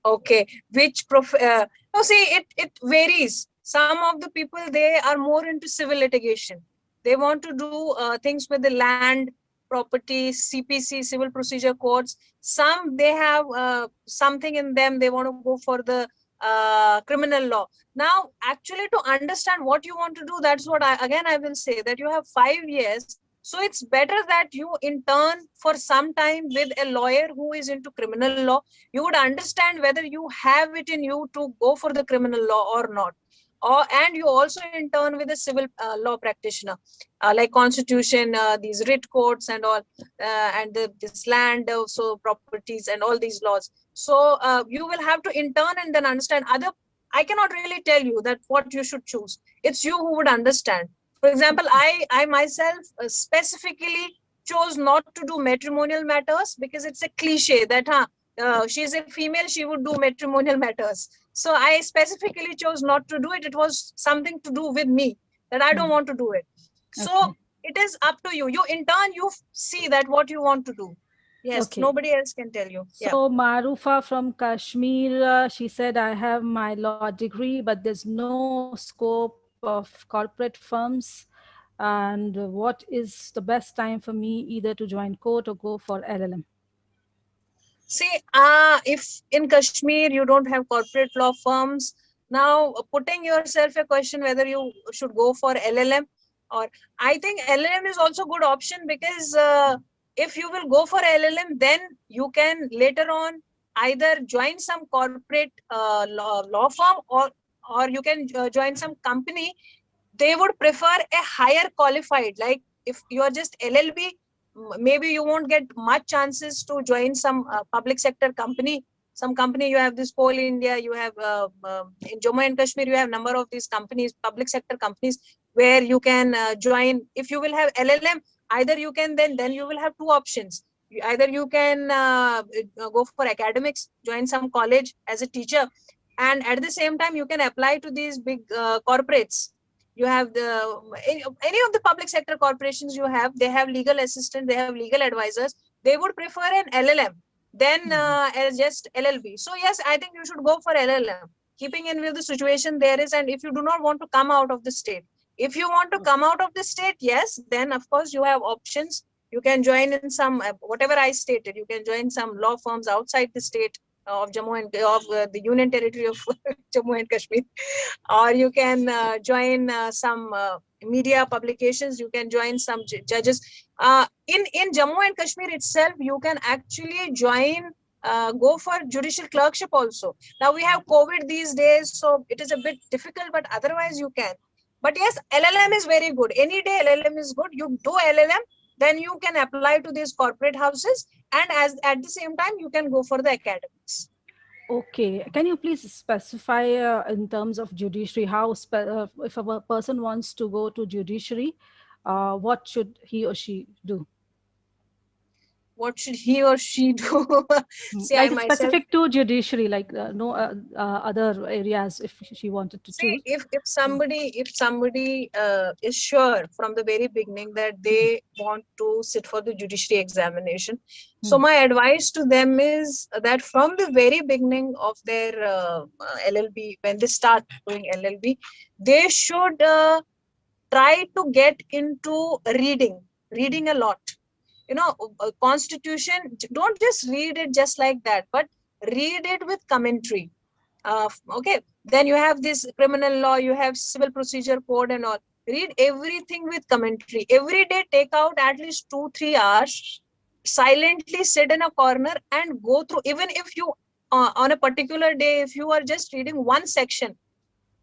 Okay. Which no, see, it varies. Some of the people, they are more into civil litigation. They want to do things with the land, property, CPC, civil procedure courts. Some, they have something in them. They want to go for the criminal law. Now, actually, to understand what you want to do, that's what I will say that you have 5 years. So it's better that you intern for some time with a lawyer who is into criminal law. You would understand whether you have it in you to go for the criminal law or not. And you also intern with a civil law practitioner, like constitution, these writ courts and all, and this land also properties and all these laws. So you will have to intern and then understand other. I cannot really tell you that what you should choose. It's you who would understand. For example, I myself specifically chose not to do matrimonial matters because it's a cliche that she's a female, she would do matrimonial matters. So I specifically chose not to do it. It was something to do with me, that I don't want to do it. Okay. So it is up to you. You in turn, you see that what you want to do. Yes, Okay. nobody else can tell you. Yeah. So Marufa from Kashmir, she said, I have my law degree, but there's no scope of corporate firms. And what is the best time for me either to join court or go for LLM? See, if in Kashmir you don't have corporate law firms, now putting yourself a question whether you should go for LLM, or I think LLM is also good option, because if you will go for LLM, then you can later on either join some corporate law firm, or you can join some company. They would prefer a higher qualified, like if you are just LLB, maybe you won't get much chances to join some public sector company. Some company, you have this Coal India, you have in Jammu and Kashmir, you have number of these companies, public sector companies, where you can join. If you will have LLM, either you can, then you will have two options. Either you can go for academics, join some college as a teacher, and at the same time you can apply to these big corporates. You have any of the public sector corporations, you have, they have legal assistant, they have legal advisors. They would prefer an LLM than just LLB. So yes, I think you should go for LLM, keeping in view the situation there is. And if you do not want to come out of the state, if you want to come out of the state, yes, then of course you have options. You can join in some whatever I stated. You can join some law firms outside the state of Jammu and of the Union Territory of Jammu and Kashmir, or you can join some media publications. You can join some judges in Jammu and Kashmir itself. You can actually join, go for judicial clerkship also. Now we have COVID these days, so it is a bit difficult, but otherwise you can. But yes, LLM is very good. Any day LLM is good. You do LLM, then you can apply to these corporate houses, and as at the same time you can go for the academics. Okay. Can you please specify in terms of judiciary, how if a person wants to go to judiciary, what should he or she do? What should he or she do? See, I Like myself, specific to judiciary, like no other areas if she wanted to see, choose. if somebody is sure from the very beginning that they want to sit for the judiciary examination, so my advice to them is that from the very beginning of their LLB, when they start doing LLB, they should try to get into reading a lot. Constitution, don't just read it just like that, but read it with commentary. Okay, then you have this criminal law, you have civil procedure code and all. Read everything with commentary every day. Take out at least 2-3 hours, silently sit in a corner and go through. Even if you on a particular day, if you are just reading one section,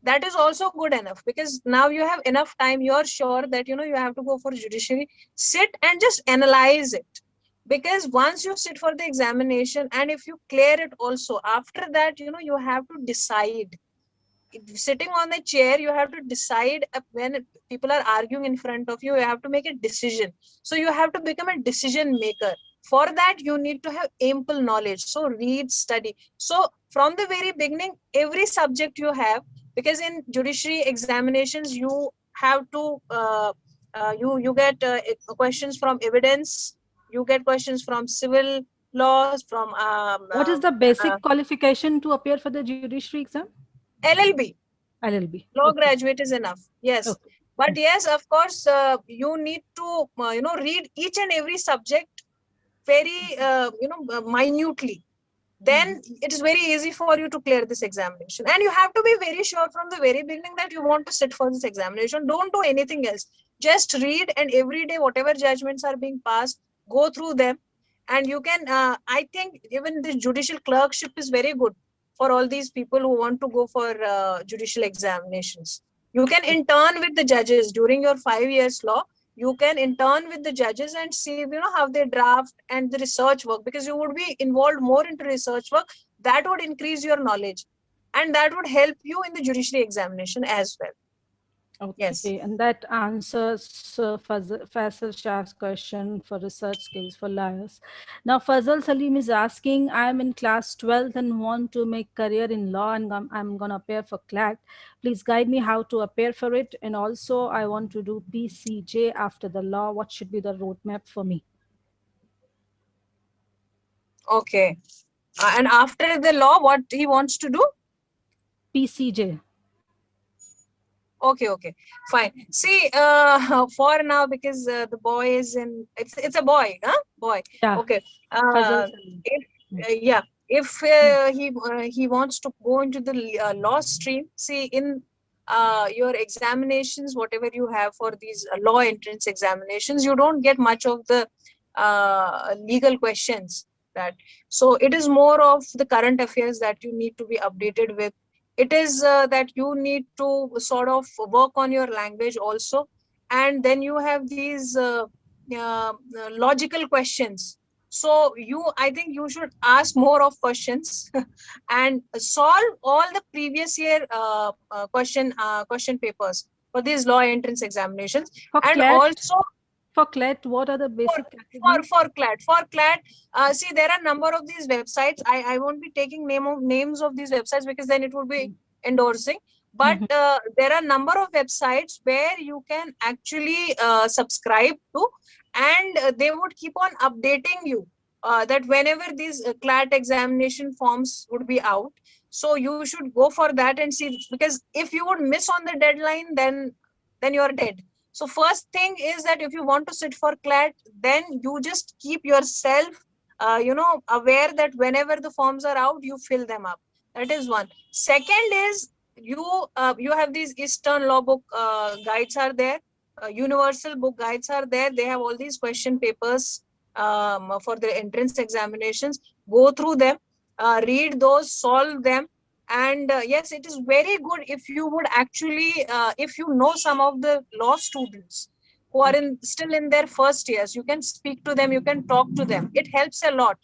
that is also good enough, because now you have enough time. You're sure that you have to go for judiciary. Sit and just analyze it, because once you sit for the examination and if you clear it also, after that you have to decide. Sitting on the chair, you have to decide. When people are arguing in front of you, you have to make a decision. So you have to become a decision maker. For that you need to have ample knowledge. So read, study. So from the very beginning, every subject you have, because in judiciary examinations you have to you get questions from evidence, you get questions from civil laws, from What is the basic qualification to appear for the judiciary exam? LLB. LLB. Law Okay. graduate is enough. Yes. Okay. But yes, of course, you need to read each and every subject very minutely. Then it is very easy for you to clear this examination. And you have to be very sure from the very beginning that you want to sit for this examination. Don't do anything else. Just read, and every day whatever judgments are being passed, go through them. And you can I think even the judicial clerkship is very good for all these people who want to go for judicial examinations. You can intern with the judges during your 5 years law. You can intern with the judges and see how they draft and the research work, because you would be involved more into research work. That would increase your knowledge, and that would help you in the judiciary examination as well. Yes. Okay, and that answers Faisal Shah's question for research skills for lawyers. Now, Fazal Salim is asking, I'm in class 12th and want to make career in law, and I'm going to appear for CLAT. Please guide me how to appear for it. And also, I want to do PCJ after the law. What should be the roadmap for me? Okay. And after the law, what he wants to do? PCJ. Okay, okay, fine. See, for now, because the boy is in, it's a boy, huh? Boy. Yeah, Okay. Fazal Uh, Salim. if Mm, yeah, if mm, he wants to go into the law stream, see in your examinations, whatever you have for these law entrance examinations, you don't get much of the legal questions. That so it is more of the current affairs that you need to be updated with. It is that you need to sort of work on your language also, and then you have these logical questions. So I think you should ask more of questions and solve all the previous year question papers for these law entrance examinations. For And CLAT, also what are the for basic categories? for CLAT, see there are number of these websites. I won't be taking names of these websites because then it would be Mm, endorsing. But mhm. there are number of websites where you can actually subscribe to, and they would keep on updating you that whenever these CLAT examination forms would be out. So you should go for that and see, because if you would miss on the deadline, then you're dead. So first thing is that if you want to sit for CLAT, then you just keep yourself, aware that whenever the forms are out, you fill them up. That is one. Second is you have these Eastern law book guides are there, universal book guides are there. They have all these question papers for the entrance examinations. Go through them, read those, solve them, and yes, it is very good if you would actually if you know some of the law students who are Okay. in still in their first years, you can speak to them, you can talk to them. It helps a lot.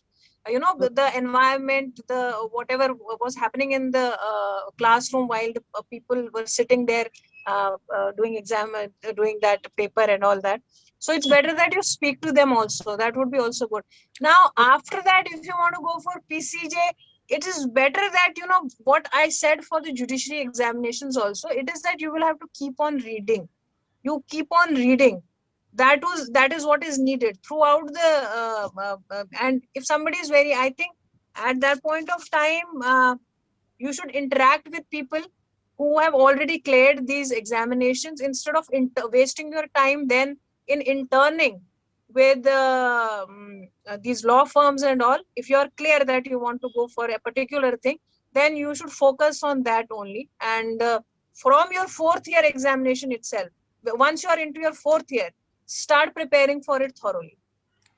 The Okay. environment, the whatever was happening in the classroom while the people were sitting there doing exam, doing that paper and all that. So it's better that you speak to them also. That would be also good. Now after that, if you want to go for PCJ, it is better that what I said for the judiciary examinations also, it is that you will have to keep on reading. You keep on reading. That is what is needed throughout the and if somebody is very, I think at that point of time, you should interact with people who have already cleared these examinations instead of wasting your time then in interning with these law firms and all. If you are clear that you want to go for a particular thing, then you should focus on that only. And from your fourth year examination itself, once you are into your fourth year, start preparing for it thoroughly.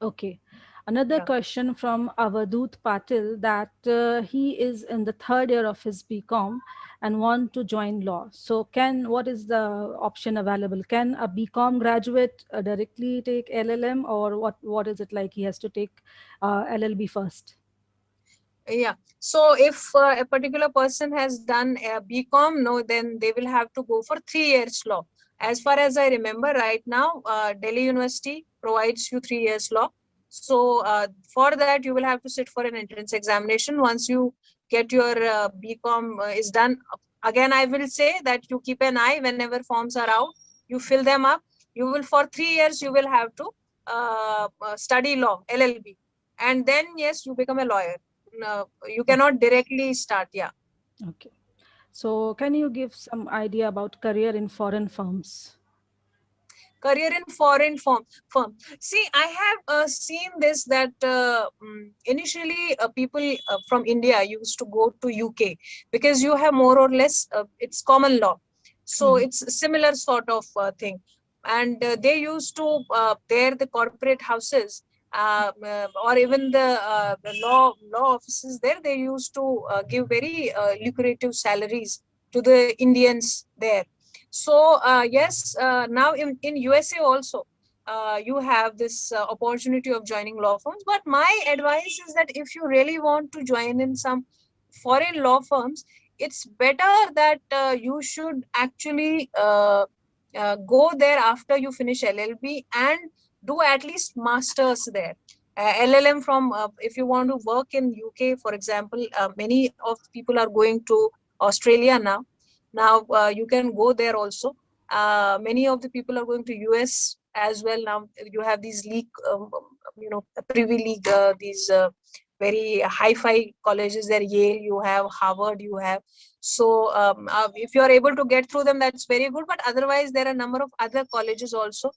Okay. Another Yeah. question from Avadut Patil that he is in the third year of his BCom and want to join law. So, what is the option available? Can a BCom graduate directly take LLM, or what is it like? He has to take LLB first. Yeah. So if a particular person has done a BCom, no, then they will have to go for 3 years law. As far as I remember right now, Delhi University provides you 3 years law. So for that, you will have to sit for an entrance examination. Once you get your BCom is done, again, I will say that you keep an eye whenever forms are out, you fill them up. You will, for 3 years, you will have to study law, LLB. And then, yes, you become a lawyer. No, you Okay. cannot directly start. Yeah. Okay. So, can you give some idea about career in foreign firms? Career in foreign firm. See, I have seen this that initially people from India used to go to UK because you have more or less it's common law. So Mhm. it's a similar sort of thing. And they used to there the corporate houses or even the law offices there, they used to give very lucrative salaries to the Indians there. So yes, now in USA also, you have this opportunity of joining law firms. But my advice is that if you really want to join in some foreign law firms, it's better that you should actually go there after you finish LLB and do at least masters there. LLM from if you want to work in UK, for example, many of people are going to Australia now. Now you can go there also. Many of the people are going to US as well now. You have these league, Privy League, these very hi-fi colleges there. Yale, you have Harvard, you have. So if you are able to get through them, that's very good. But otherwise, there are a number of other colleges also,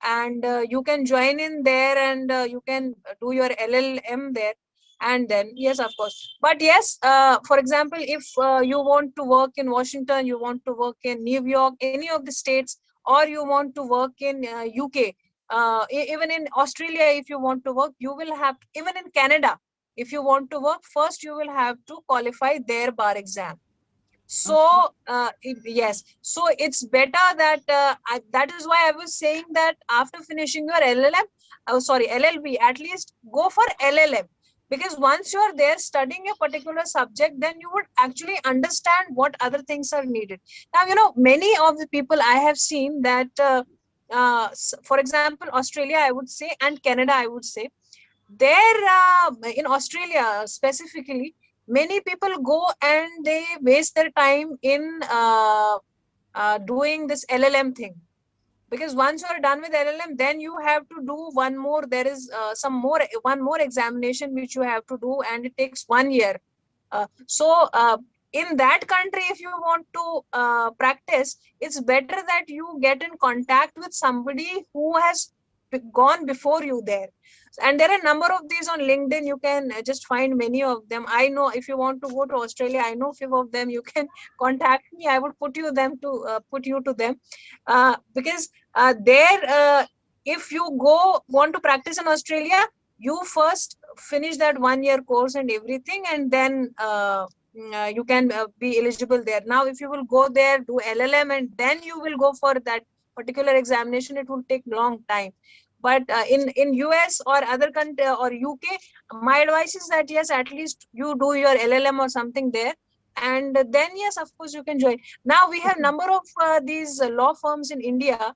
and you can join in there, and you can do your LLM there. And then, yes, of course. But yes, for example, if you want to work in Washington, you want to work in New York, any of the states, or you want to work in UK, even in Australia, if you want to work, you will have, even in Canada, if you want to work, first you will have to qualify their bar exam. Okay. So yes, so it's better that that is why I was saying that after finishing your LLM, sorry, LLB, at least go for LLM, because once you are there studying a particular subject, then you would actually understand what other things are needed. Now, many of the people I have seen that for example, Australia, I would say, and Canada, I would say, there in Australia specifically, many people go and they waste their time in doing this LLM thing, because once you are done with LLM, then you have to do one more. There is one more examination which you have to do, and it takes 1 year. So in that country, if you want to practice, it's better that you get in contact with somebody who has gone before you there. And there are a number of these on LinkedIn. You can just find many of them. I know if you want to go to Australia, I know few of them. You can contact me. I would put you to them, because there, if you want to practice in Australia, you first finish that 1 year course and everything, and then you can be eligible there. Now, if you will go there, do LLM, and then you will go for that particular examination, it will take long time. But in US or other country or UK, my advice is that yes, at least you do your LLM or something there, and then yes, of course, you can join. Now we have Okay. number of these law firms in India,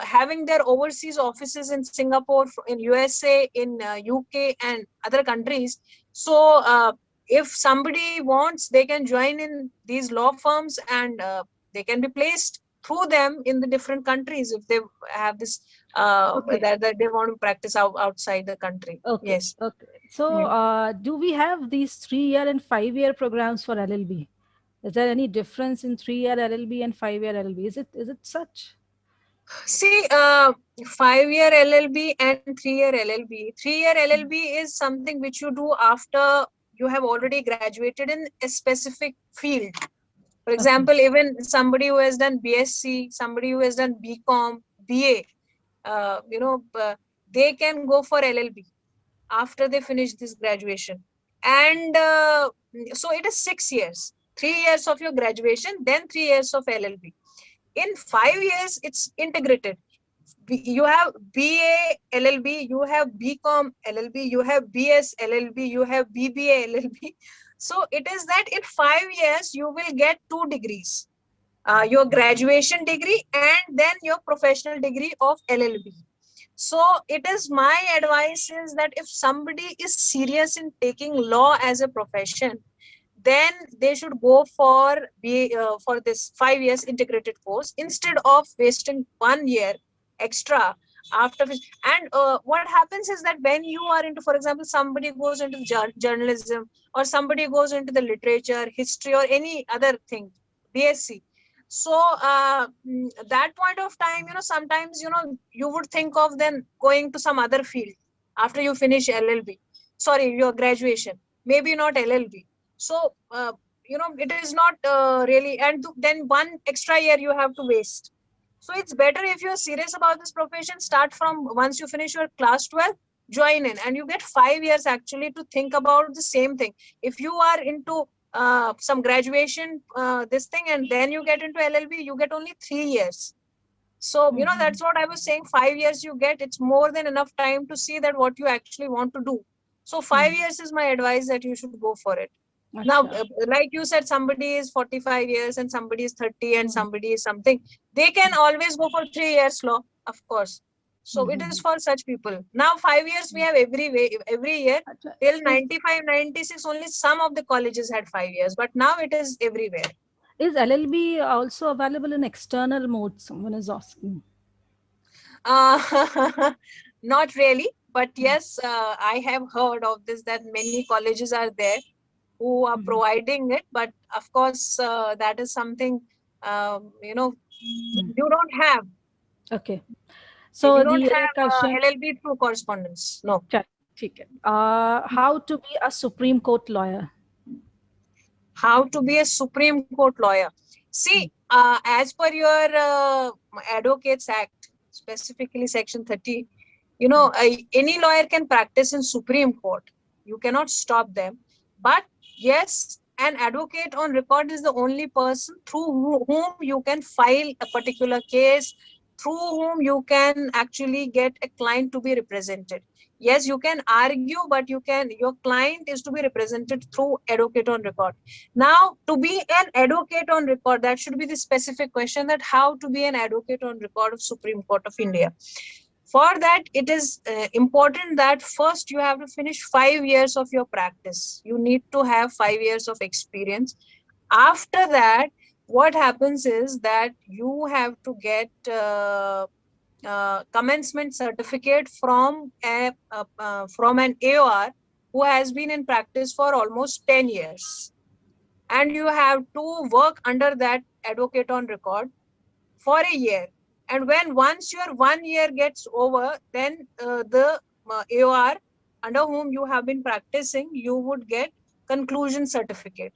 having their overseas offices in Singapore, in USA, in UK, and other countries. So if somebody wants, they can join in these law firms, and they can be placed through them in the different countries if they have this Okay. that they want to practice outside the country. Okay. Yes. Okay. So, Mm. do we have these 3 year and 5 year programs for LLB? Is there any difference in 3 year LLB and 5 year LLB? Is it such? See, 5 year LLB and 3 year LLB. 3 year LLB is something which you do after you have already graduated in a specific field. For Okay. example, even somebody who has done BSc, somebody who has done BCom, BA, they can go for LLB after they finish this graduation. And so it is 6 years, 3 years of your graduation, then 3 years of LLB. In 5 years, it's integrated. You have BA LLB, you have BCom LLB, you have BS LLB, you have BBA LLB. So it is that in 5 years, you will get 2 degrees, your graduation degree and then your professional degree of LLB. So it is my advice is that if somebody is serious in taking law as a profession, then they should go for this 5 years integrated course instead of wasting 1 year extra after. And what happens is that when you are into, for example, somebody goes into journalism, or somebody goes into the literature, history, or any other thing, BSc. So that point of time, sometimes you would think of then going to some other field after you finish LLB, sorry, your graduation, maybe not LLB. So it is not really, and then 1 extra year you have to waste. So it's better, if you're serious about this profession, start from once you finish your class 12, join in, and you get 5 years actually to think about the same thing. If you are into some graduation, this thing, and then you get into LLB, you get only 3 years. So, Mhm. that's what I was saying. 5 years you get, it's more than enough time to see that what you actually want to do. So, five Mhm. years is my advice that you should go for it. Now, Acha. like you said, somebody is 45 years and somebody is 30 and Hmm. somebody is something. They can always go for 3 years law, of course. So it is Hmm. for such people. Now, 5 years we have every year Acha. till Is 95, 96. Only some of the colleges had 5 years, but now it is everywhere. is LLB also available in external mode? Someone is asking. Not really, but Hmm. yes, I have heard of this that many colleges are there who are Hmm. providing it. But of course, that is something Hmm. you don't have. Okay. You So don't the have question. LLB through correspondence. No. Check. ठीक है. How to be a Supreme Court lawyer? How to be a Supreme Court lawyer? See, Hmm. as per your Advocates Act, specifically Section 30, any lawyer can practice in Supreme Court. You cannot stop them. But yes, an advocate on record is the only person through whom you can file a particular case, through whom you can actually get a client to be represented. Yes, you can argue, but your client is to be represented through advocate on record. Now, to be an advocate on record, that should be the specific question, that how to be an advocate on record of Supreme Court of India. For that, it is important that first you have to finish 5 years of your practice. You need to have 5 years of experience. After that, what happens is that you have to get commencement certificate from an AOR who has been in practice for almost 10 years, and you have to work under that advocate on record for a year. And when once your 1 year gets over, then the AOR under whom you have been practicing, you would get conclusion certificate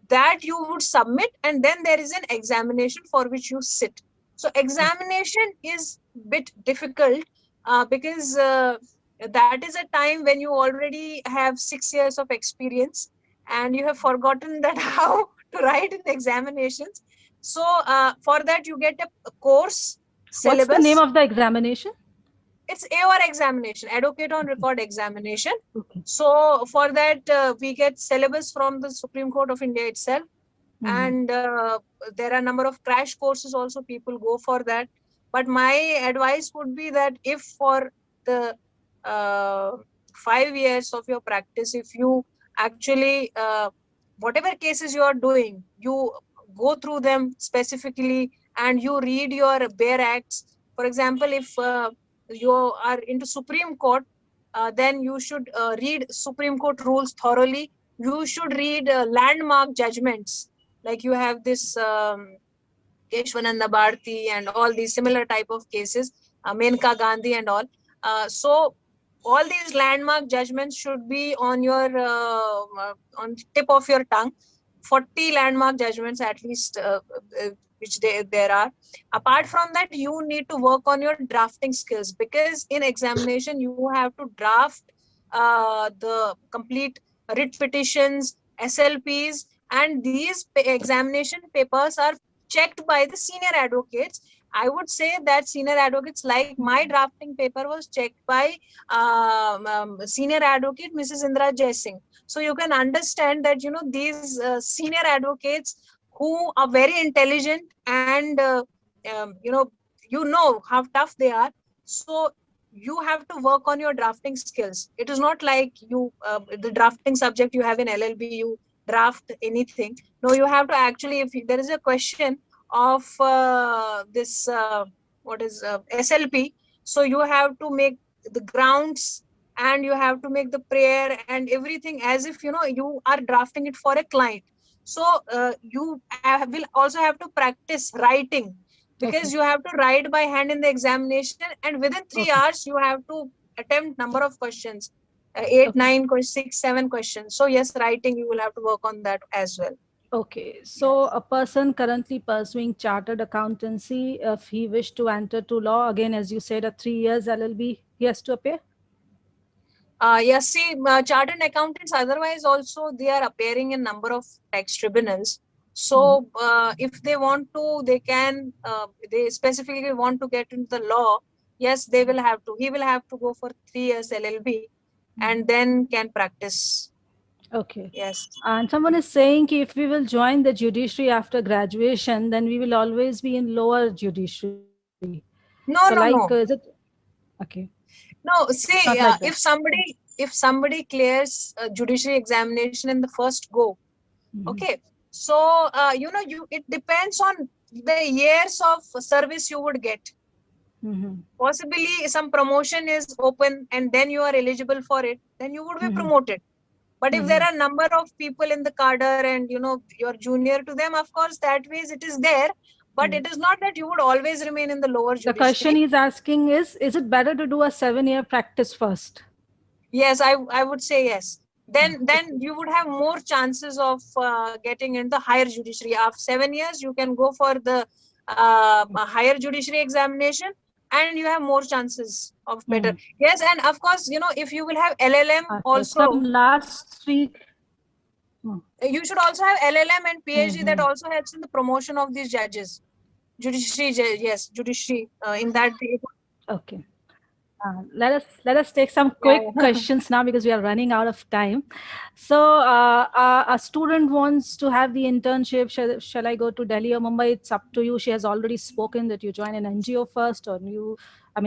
that you would submit, and then there is an examination for which you sit. So examination is bit difficult because that is a time when you already have 6 years of experience and you have forgotten that how to write in examinations. So for that you get a course What's the name syllabus. of the examination? It's AOR examination, advocate on record examination. Okay. So for that we get syllabus from the Supreme Court of India itself, Hmm. and there are a number of crash courses also, people go for that. But my advice would be that if for the uh, 5 years of your practice, if you actually whatever cases you are doing, you go through them specifically and you read your bare acts. For example, if you are into Supreme Court, then you should read Supreme Court rules thoroughly. You should read landmark judgments, like you have this Keshwananda Bharti and all these similar type of cases, Menka Gandhi and all. So all these landmark judgments should be on your on tip of your tongue. 40 landmark judgments at least, which there are. Apart from that, you need to work on your drafting skills, because in examination you have to draft the complete writ petitions, SLPs, and these examination papers are checked by the senior advocates. I would say that senior advocates, like my drafting paper was checked by senior advocate Mrs. Indra Jaising. So you can understand that these senior advocates who are very intelligent, and how tough they are. So you have to work on your drafting skills. It is not like the drafting subject you have in LLB, you draft anything. No, you have to actually, if there is a question of this what is SLP, so you have to make the grounds, and you have to make the prayer and everything as if you are drafting it for a client. So you will also have to practice writing, because Okay. you have to write by hand in the examination, and within three Okay. hours you have to attempt number of questions, eight, Okay. nine, 6, 7 questions. So yes, writing, you will have to work on that as well. Okay. So a person currently pursuing chartered accountancy, if he wish to enter to law, again, as you said, a 3 years LLB, he has to appear. Yes, see, chartered accountants otherwise also they are appearing in number of tax tribunals. Hmm. So if they want to, they can. They specifically want to get into the law. Yes, they will have to. He will have to go for 3 years LLB, and then can practice. Okay. Yes. And someone is saying ki if we will join the judiciary after graduation, then we will always be in lower judiciary. So like, No, is no, it no. okay? No, Not see, like that. if somebody clears a judiciary examination in the first go, Mm-hmm. okay, so it depends on the years of service you would get. Mm-hmm. Possibly some promotion is open and then you are eligible for it, then you would be Mm-hmm. promoted. But if there Mm-hmm. are number of people in the cadre and you're junior to them, of course that ways it is there. But Mm. it is not that you would always remain in the lower The question judiciary. he's asking is it better to do a 7-year practice first? Yes, I would say yes. Ah, Then okay. you would have more chances of getting in the higher judiciary. After 7 years, you can go for the a higher judiciary examination, and you have more chances of better. Mm. Yes, and of course, if you will have LLM Okay. Some also, last 3. Mm. you should also have LLM and PhD. That Mm-hmm. also helps in the promotion of these judges. Judiciary, yes, judiciary. In that way, Okay. Let us take some yeah, quick yeah. questions now because we are running out of time. So, a student wants to have the internship. Shall I go to Delhi or Mumbai? It's up to you. She has already spoken that you join an NGO first, or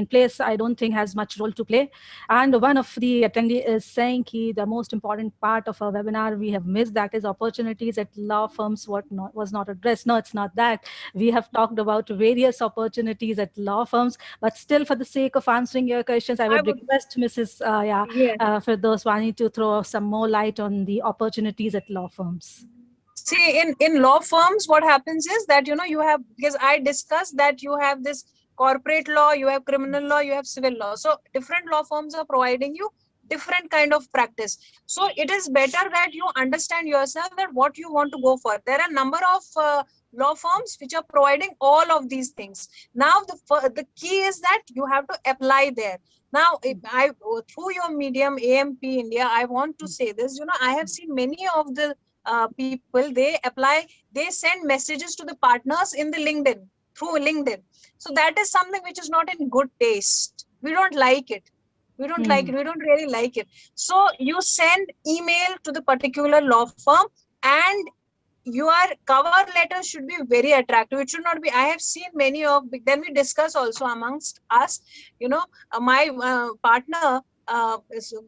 place I don't think has much role to play. And one of the attendee is saying the most important part of our webinar we have missed, that is opportunities at law firms. Was not addressed. No, it's not that. We have talked about various opportunities at law firms, but still, for the sake of answering your questions, I I would would, request Mrs. yeah. For those wanting to throw some more light on the opportunities at law firms. See, in law firms, what happens is that you have, because I discussed that you have this corporate law, you have criminal law, you have civil law. So different law firms are providing you different kind of practice. So it is better that you understand yourself that what you want to go for. There are number of law firms which are providing all of these things. Now the key is that you have to apply there. Now, if I through your medium AMP India, I want to say this. I have seen many of the people, they send messages to the partners in the LinkedIn, through LinkedIn. So that is something which is not in good taste. We don't like it. Hmm. We don't really like it. So you send email to the particular law firm, and your cover letter should be very attractive. It should not be, I have seen many of, then we discuss also amongst us, my partner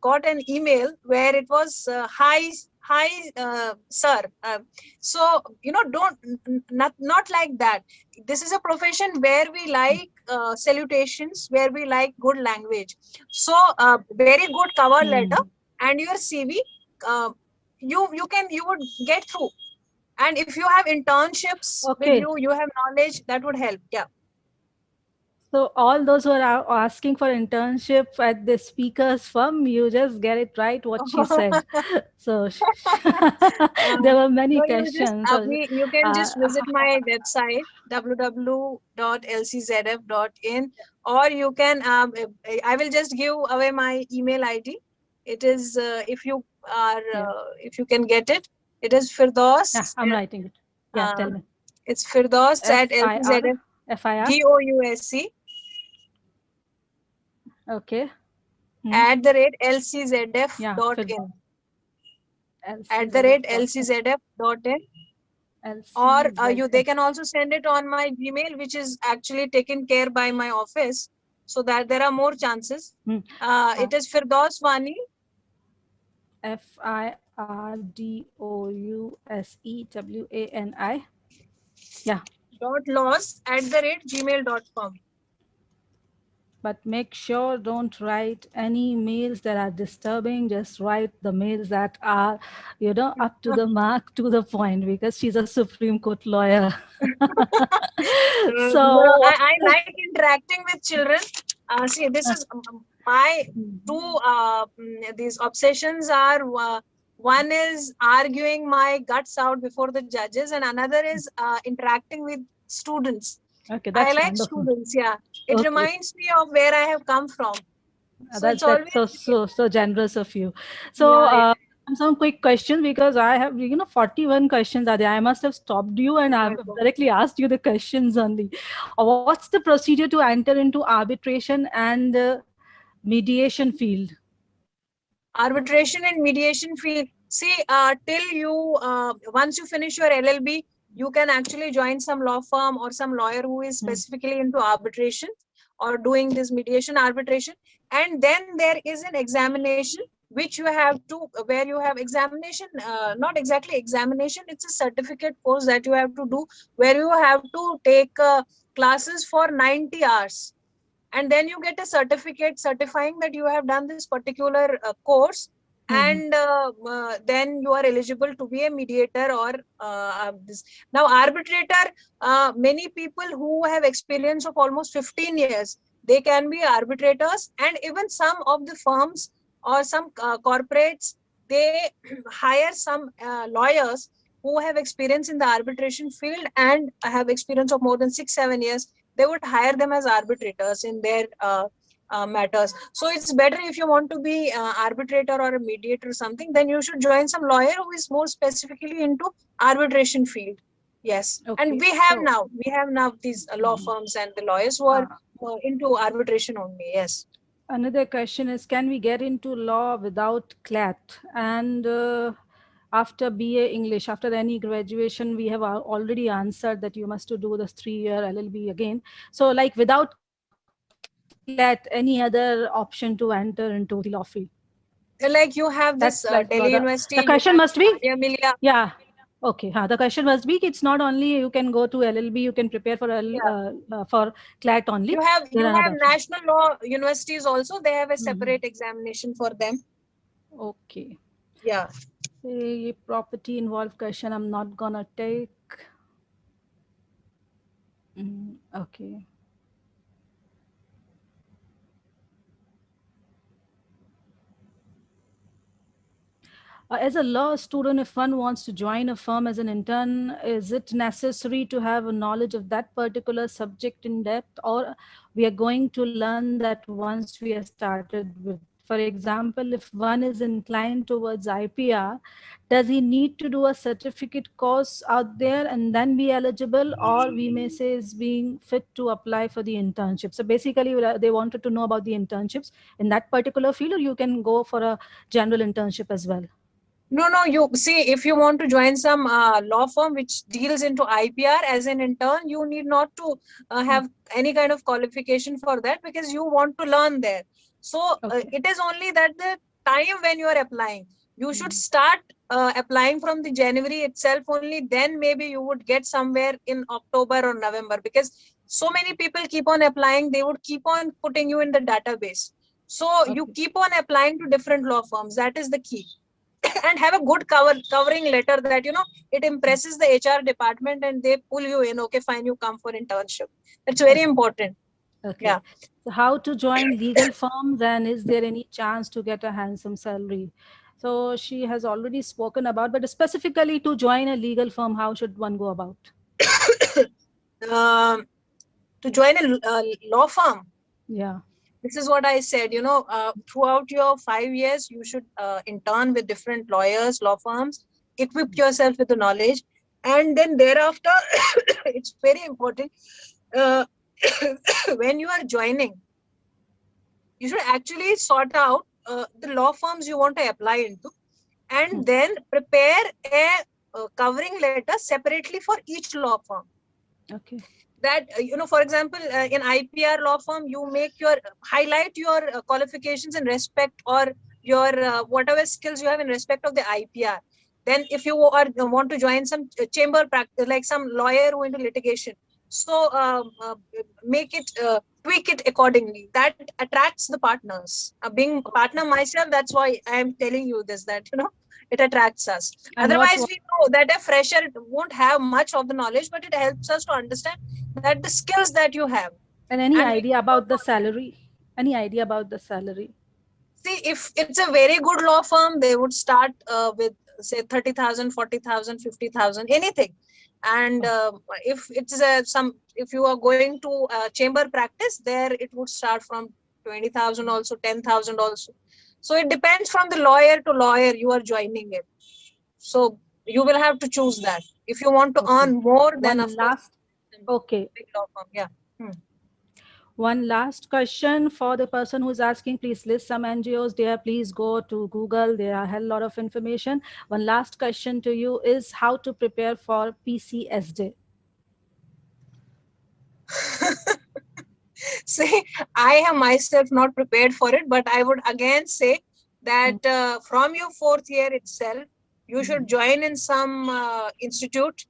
got an email where it was hi sir. So don't, not like that. This is a profession where we like salutations, where we like good language. So very good cover letter Hmm. and your CV, uh, you would get through. And if you have internships with Okay. you have knowledge, that would help. Yeah. So all those who are asking for internship at the speaker's firm, you just get it right what she said. So there were many No, you just questions. So, you can uh, just visit my website www.lczf.in, or you can I will just give away my email ID. It is yeah, if you can get it, it is Firdaus. yeah, I'm writing it. Yeah, tell Uh, me. it's Firdaus at FIR, LCZF, FIR. GOUSC Okay. Hmm. at the rate lczf Yeah, dot Firdaus. in at the rate LCZF.in. lczf dot in. Or they LCZF. can also send it on my Gmail, which is actually taken care by my office, so that there are more chances. Hmm. It is Firdaus Wani FIRDOUSEWANI. Yeah, dot laws at the rate gmail.com. but make sure don't write any mails that are disturbing. Just write the mails that are, up to the mark, to the point, because she's a Supreme Court lawyer. No, So, what? I like interacting with children. See, this is my two these obsessions are, one is arguing my guts out before the judges, and another is interacting with students. Okay, I that's like wonderful. students. Yeah, it Okay, reminds me of where I have come from. So it's that's always, so generous of you. So, yeah, yeah. some quick questions, because I have 41 questions are there. I must have stopped you and Oh I've my God. directly asked you the questions only. What's the procedure to enter into arbitration and mediation field? Arbitration and mediation field. See, till you, once you finish your LLB, you can actually join some law firm or some lawyer who is specifically into arbitration or doing this mediation arbitration. And then there is an examination which you have to, where you have examination, not exactly examination, it's a certificate course that you have to do, where you have to take classes for 90 hours. And then you get a certificate certifying that you have done this particular course, and then you are eligible to be a mediator or this. Now arbitrator, many people who have experience of almost 15 years, they can be arbitrators. And even some of the firms or some corporates, they hire some lawyers who have experience in the arbitration field and have experience of more than 6-7 years. They would hire them as arbitrators in their matters. So it's better, if you want to be arbitrator or a mediator or something, then you should join some lawyer who is more specifically into arbitration field. Yes. Okay. And we have now these law firms and the lawyers who are into arbitration only. Yes. Another question is, can we get into law without CLAT? And after BA English, after any graduation, we have already answered that you must to do this 3-year LLB again. So like without CLAT, any other option to enter into the law field? Like you have That's this like Delhi the University, question you must have be, Jamia Millia. yeah. Okay, the question must be, it's not only you can go to LLB, you can prepare for for CLAT only. You have There are another option. national law universities also. They have a separate examination for them. Okay. Yeah. Say property involved question, I'm not gonna take. Okay. As a law student, if one wants to join a firm as an intern, is it necessary to have a knowledge of that particular subject in depth, or we are going to learn that once we are started with? For example, if one is inclined towards IPR, does he need to do a certificate course out there and then be eligible, or we may say is being fit to apply for the internship? So basically, they wanted to know about the internships in that particular field, or you can go for a general internship as well. No, you see, if you want to join some law firm which deals into IPR as an intern, you need not to have any kind of qualification for that, because you want to learn there. So it is only that the time when you are applying, you should start applying from the January itself only. Then maybe you would get somewhere in October or November, because so many people keep on applying. They would keep on putting you in the database. So you keep on applying to different law firms. That is the key. And have a good covering letter that it impresses the HR department and they pull you in. Okay, fine, you come for internship. It's very important. Okay. Yeah. So how to join legal firms, and is there any chance to get a handsome salary? So she has already spoken about, but specifically to join a legal firm, how should one go about? To join a law firm. Yeah. This is what I said, throughout your 5 years, you should intern with different lawyers, law firms, equip yourself with the knowledge. And then thereafter, it's very important. Uh, when you are joining, you should actually sort out the law firms you want to apply into, and then prepare a covering letter separately for each law firm. Okay. That for example, in IPR law firm, you highlight your qualifications in respect, or your whatever skills you have in respect of the IPR. Then if you want to join some chamber practice, like some lawyer who into litigation, so make it tweak it accordingly. That attracts the partners. Being partner myself, that's why I am telling you this, that it attracts us. And otherwise we know that a fresher won't have much of the knowledge, but it helps us to understand that the skills that you have. And any idea about the salary? Any idea about the salary? See, if it's a very good law firm, they would start with say 30,000, 40,000, 50,000, anything. And if it's if you are going to chamber practice, there it would start from 20,000 also, 10,000 also. So it depends from the lawyer to lawyer you are joining it. So you will have to choose that. If you want to earn more, then of course, Okay. big law firm. Yeah. One last question for the person who's asking, please list some NGOs there. Please go to Google. There are a hell lot of information. One last question to you is how to prepare for PCSD. See, I am myself not prepared for it, but I would again say that from your fourth year itself, you should join in some institute,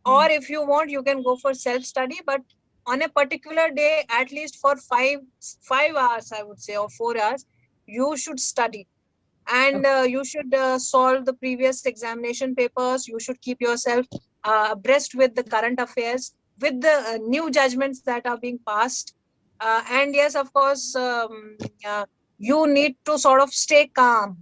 or if you want, you can go for self study. But on a particular day, at least for 5 hours, I would say, or 4 hours, you should study, and you should solve the previous examination papers. You should keep yourself abreast with the current affairs, with the new judgments that are being passed. And yes, of course, you need to sort of stay calm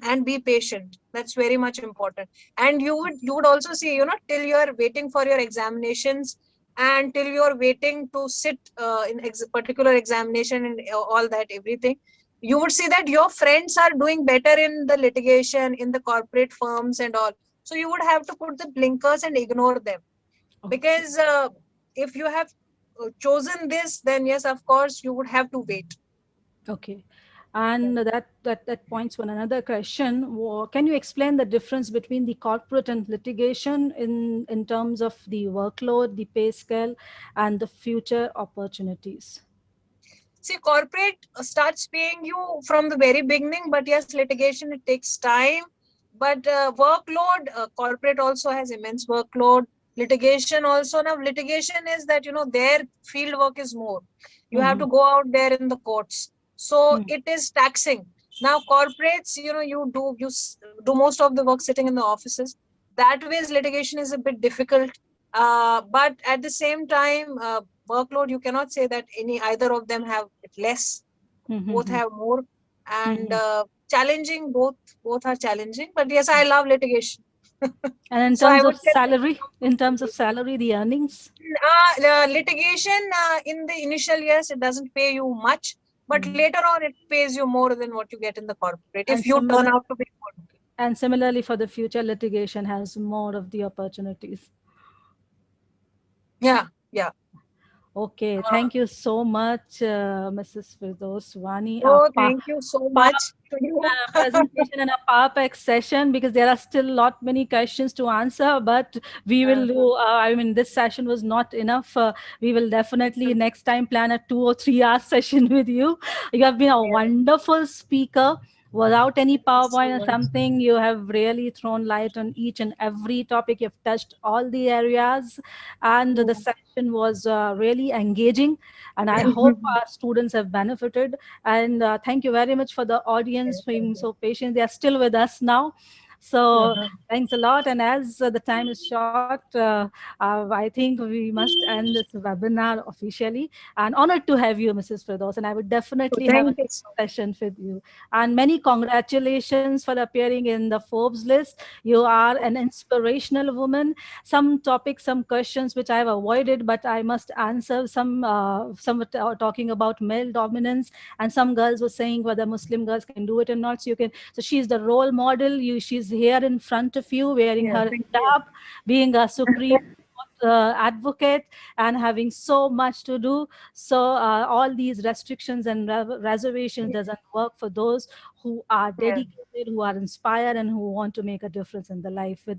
and be patient. That's very much important. And you would also see, till you're waiting for your examinations, and till you're waiting to sit in particular examination, and all that, everything, you would see that your friends are doing better in the litigation, in the corporate firms and all. So you would have to put the blinkers and ignore them, Okay. because if you have chosen this, then yes, of course, you would have to wait. Okay. And that points to another question. Can you explain the difference between the corporate and litigation in terms of the workload, the pay scale, and the future opportunities? See, corporate starts paying you from the very beginning, but yes, litigation, it takes time. But workload, corporate also has immense workload. Litigation also, now litigation is that, their field work is more. You have Mm-hmm. to go out there in the courts. So Mm-hmm. it is taxing. Now corporates, do most of the work sitting in the offices. That ways litigation is a bit difficult. But at the same time, workload, you cannot say that any either of them have it less. Both Mm-hmm. have more, and Mm-hmm. challenging. Both are challenging. But yes, I love litigation. And in So I terms would of say salary, the earnings. litigation, in the initial years, it doesn't pay you much, but Mm. later on it pays you more than what you get in the corporate if And you turn similar out to be good. and similarly for the future, litigation has more of the opportunities. Yeah, yeah. Okay, Uh, thank you so much, Mrs. Firdaus Wani. oh, thank you so much to you. Presentation and a PowerPoint session because there are still lot many questions to answer, but we will do, I mean, this session was not enough. We will definitely next time plan a 2 or 3 hour session with you. You have been a Yeah, wonderful speaker. Without any thank you so PowerPoint or much. something, you have really thrown light on each and every topic. You've touched all the areas, and the Mm. session was really engaging. And I hope our students have benefited. And thank you very much for the Yeah, audience thank being you. so patient. They are still with us now. So Uh-huh. thanks a lot. And as the time is short, I think we must end this webinar officially. And honored to have you, Mrs. Firdaus. And I would So definitely have a thank you so session with you. And many congratulations for appearing in the Forbes list. You are much. an inspirational woman. Some topics, some questions which I've avoided, but I must answer. Some were talking about male dominance, and some girls were saying whether Muslim girls can do it or not. So she's the role model. She's here in front of you, wearing Yeah, her thank you. hijab, being a supreme advocate and having so much to do. So all these restrictions and reservations doesn't work for those who are Yeah. dedicated, who are inspired, and who want to make a difference in the life with